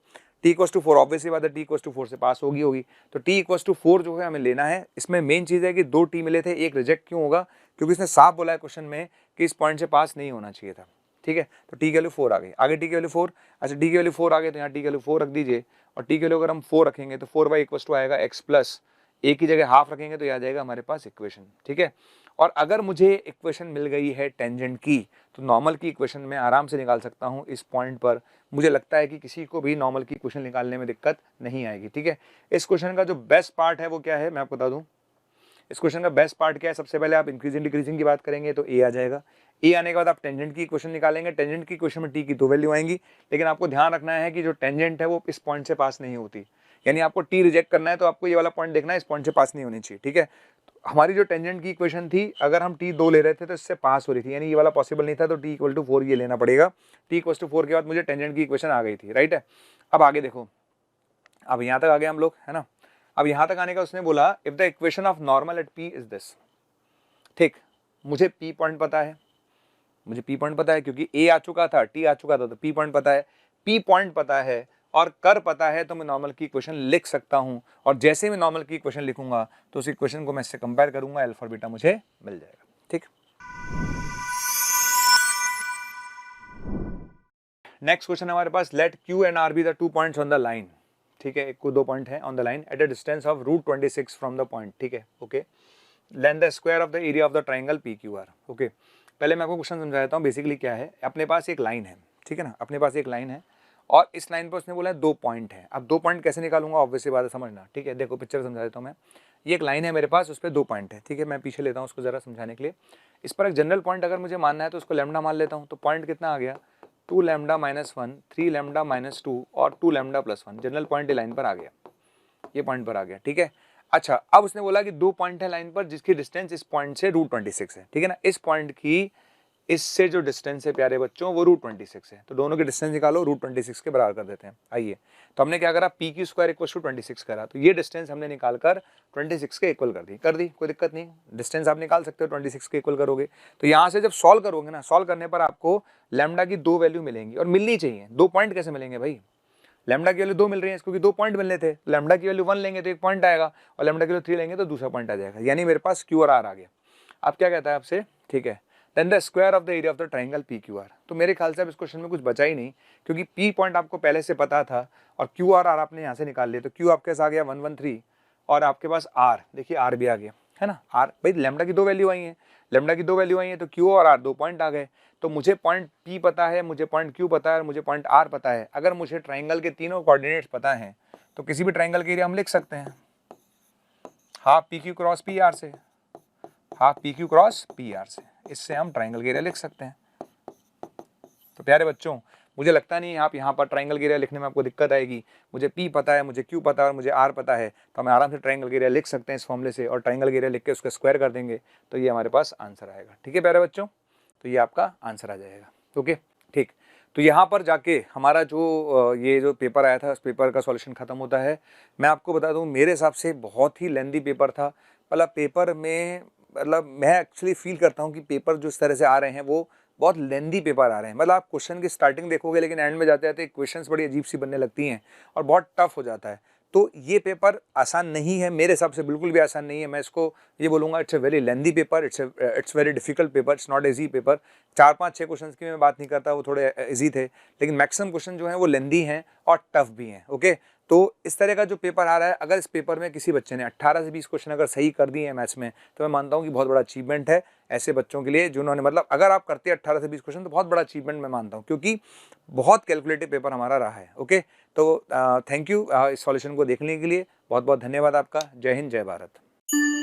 t equals to 4 obviously बात है, t इक्वल्स टू 4 से पास होगी, तो t इक्वल्स टू 4 जो है हमें लेना है। इसमें मेन चीज है कि 2 t मिले थे, एक रिजेक्ट क्यों होगा, क्योंकि इसने साफ बोला है क्वेश्चन में कि इस पॉइंट से पास नहीं होना चाहिए था, ठीक है। तो t की वैल्यू 4 आ गई, आगे t की वैल्यू 4, अच्छा t की वैल्यू 4 आ गई तो यहाँ t की वैल्यू 4 रख दीजिए, और t की वैल्यू अगर हम 4 रखेंगे तो 4y इक्वल्स टू आएगा x प्लस, ए की जगह हाफ रखेंगे तो ये आ जाएगा हमारे पास इक्वेशन, ठीक है। और अगर मुझे इक्वेशन मिल गई है टेंजेंट की, तो नॉर्मल की इक्वेशन में आराम से निकाल सकता हूँ इस पॉइंट पर, मुझे लगता है कि किसी को भी नॉर्मल की इक्वेशन निकालने में दिक्कत नहीं आएगी, ठीक है। इस क्वेश्चन का जो बेस्ट पार्ट है वो क्या है, मैं आपको बता दूं, इस क्वेश्चन का बेस्ट पार्ट क्या है, सबसे पहले आप इंक्रीजिंग डिक्रीजिंग की बात करेंगे तो ए आ जाएगा, ए आने के बाद आप टेंजेंट की इक्वेशन निकालेंगे, टेंजेंट की इक्वेशन में टी की दो वैल्यू आएंगी, लेकिन आपको ध्यान रखना है कि जो टेंजेंट है वो इस पॉइंट से पास नहीं होती, यानी आपको टी रिजेक्ट करना है तो आपको ये वाला पॉइंट देखना है, इस पॉइंट से पास नहीं होनी चाहिए, ठीक है। तो हमारी जो टेंजेंट की इक्वेशन थी, अगर हम टी 2 ले रहे थे तो इससे पास हो रही थी, यानी ये वाला पॉसिबल नहीं था, तो टी इक्वल टू 4 ये लेना पड़ेगा। टी इक्वल टू 4 के बाद मुझे टेंजेंट की इक्वेशन आ गई थी, राइट है। अब आगे देखो, अब यहाँ तक आ गए हम लोग, है ना। अब यहाँ तक आने का उसने बोला if the equation of normal at P is this, ठीक, मुझे पी पॉइंट पता है, मुझे पी पॉइंट पता है क्योंकि ए आ चुका था, टी आ चुका था, तो पी पॉइंट पता है, पी पॉइंट पता है और कर पता है, तो मैं नॉर्मल की इक्वेशन लिख सकता हूं, और जैसे मैं नॉर्मल की इक्वेशन लिखूंगा तो उस इक्वेशन को मैं इससे कंपेयर करूंगा, अल्फा और बीटा मुझे मिल जाएगा, ठीक। नेक्स्ट क्वेश्चन हमारे पास, let Q and R be the 2 points on the line, ठीक है, एक को 2 पॉइंट है on the line at a distance of √26 from the point, ठीक है, okay. Then the square of the area of the triangle P Q R, okay. पहले मैं आपको क्वेश्चन समझा देता हूँ, बेसिकली क्या है, अपने पास एक लाइन है, ठीक है ना, अपने पास एक लाइन है और इस लाइन पर उसने बोला है 2 पॉइंट है। अब 2 पॉइंट कैसे निकालूंगा, ऑब्वियसली बात है, समझना, ठीक है। देखो पिक्चर समझा देता हूँ मैं, ये एक लाइन है मेरे पास, उस पर 2 पॉइंट है, ठीक है। मैं पीछे लेता हूँ उसको जरा समझाने के लिए। इस पर एक जनरल पॉइंट अगर मुझे मानना है तो उसको लैम्डा मान लेता हूँ, तो पॉइंट कितना आ गया, 2 लैम्डा -1, 3 लैम्डा -2 और 2 लैम्डा +1, जनरल पॉइंट लाइन पर आ गया, ये पॉइंट पर आ गया, ठीक है। अच्छा, अब उसने बोला कि 2 पॉइंट है लाइन पर जिसकी डिस्टेंस इस पॉइंट से √26 है, ठीक है ना। इस पॉइंट की इससे जो डिस्टेंस है प्यारे बच्चों वो √26 है, तो दोनों के डिस्टेंस निकालो, √26 के बराबर कर देते हैं। आइए, तो हमने क्या करा, पी की स्क्वायर इक्वल टू 26 करा, तो ये डिस्टेंस हमने निकाल कर 26 के इक्वल कर दी, कोई दिक्कत नहीं, डिस्टेंस आप निकाल सकते हो, 26 के इक्वल करोगे। तो यहाँ से जब सॉल्व करोगे ना, सॉल्व करने पर आपको लैम्डा की 2 वैल्यू मिलेंगी और मिलनी चाहिए। 2 पॉइंट कैसे मिलेंगे भाई, लैम्डा की वैल्यू 2 मिल रही है क्योंकि 2 पॉइंट मिलने थे, लैम्डा की वैल्यू 1 लेंगे तो 1 पॉइंट आएगा, और लैम्डा की वैल्यू 3 लेंगे तो दूसरा पॉइंट आ जाएगा, यानी मेरे पास क्यू और आर आ गया। अब क्या कहता है आपसे, ठीक है, then the square of the area of the triangle P Q R. तो मेरे ख्याल से अब इस क्वेश्चन में कुछ बचा ही नहीं, क्योंकि पी पॉइंट आपको पहले से पता था और क्यू आर आपने यहाँ से निकाल लिया, तो क्यू आपके पास आ गया 113 और आपके पास आर, देखिए आर भी आ गया, है ना। आर भाई लैम्डा की 2 वैल्यू आई हैं, लैम्डा की 2 वैल्यू आई हैं तो क्यू और आर 2 पॉइंट आ गए। तो मुझे पॉइंट पी पता है, मुझे पॉइंट क्यू पता है और मुझे पॉइंट आर पता है। अगर मुझे ट्राइंगल के तीनों कोऑर्डिनेट्स पता हैं तो किसी भी ट्राइंगल के एरिया हम लिख सकते हैं half P Q cross P R से, half P Q cross P R से, इससे हम ट्राइंगल के एरिया लिख सकते हैं। तो प्यारे बच्चों, मुझे लगता नहीं आप यहाँ पर ट्राइंगल के एरिया लिखने में आपको दिक्कत आएगी। मुझे पी पता है, मुझे क्यू पता है और मुझे आर पता है, तो हम आराम से ट्राइंगल के एरिया लिख सकते हैं इस फॉर्मूले से, और ट्राइंगल के एरिया लिख के उसका स्क्वायर कर देंगे तो ये हमारे पास आंसर आएगा। ठीक है प्यारे बच्चों, तो ये आपका आंसर आ जाएगा। ओके ठीक, तो यहाँ पर जाके हमारा जो ये जो पेपर आया था उस पेपर का सॉल्यूशन खत्म होता है। मैं आपको बता दूँ मेरे हिसाब से बहुत ही लेंदी पेपर था। मतलब पेपर में मतलब मैं एक्चुअली फील करता हूँ कि पेपर जो इस तरह से आ रहे हैं वो बहुत लेंदी पेपर आ रहे हैं। मतलब आप क्वेश्चन की स्टार्टिंग देखोगे लेकिन एंड में जाते जाते क्वेश्चंस बड़ी अजीब सी बनने लगती हैं और बहुत टफ हो जाता है। तो ये पेपर आसान नहीं है, मेरे हिसाब से बिल्कुल भी आसान नहीं है। मैं इसको ये बोलूँगा it's a very lengthy paper, it's very difficult paper, it's not easy paper. 4 5 6 questions की मैं बात नहीं करता, वो थोड़े इजी थे, लेकिन मैक्सिमम क्वेश्चन जो हैं वो लेंदी हैं और टफ भी हैं। ओके, तो इस तरह का जो पेपर आ रहा है, अगर इस पेपर में किसी बच्चे ने 18 से 20 क्वेश्चन अगर सही कर दिए हैं मैथ्स में, तो मैं मानता हूँ कि बहुत बड़ा अचीवमेंट है ऐसे बच्चों के लिए जिन्होंने, मतलब अगर आप करते हैं 18 से 20 क्वेश्चन तो बहुत बड़ा अचीवमेंट मैं मानता हूँ, क्योंकि बहुत कैलकुलेटिव पेपर हमारा रहा है। ओके, तो थैंक यू इस सॉल्यूशन को देखने के लिए, बहुत बहुत धन्यवाद आपका। जय हिंद, जय भारत।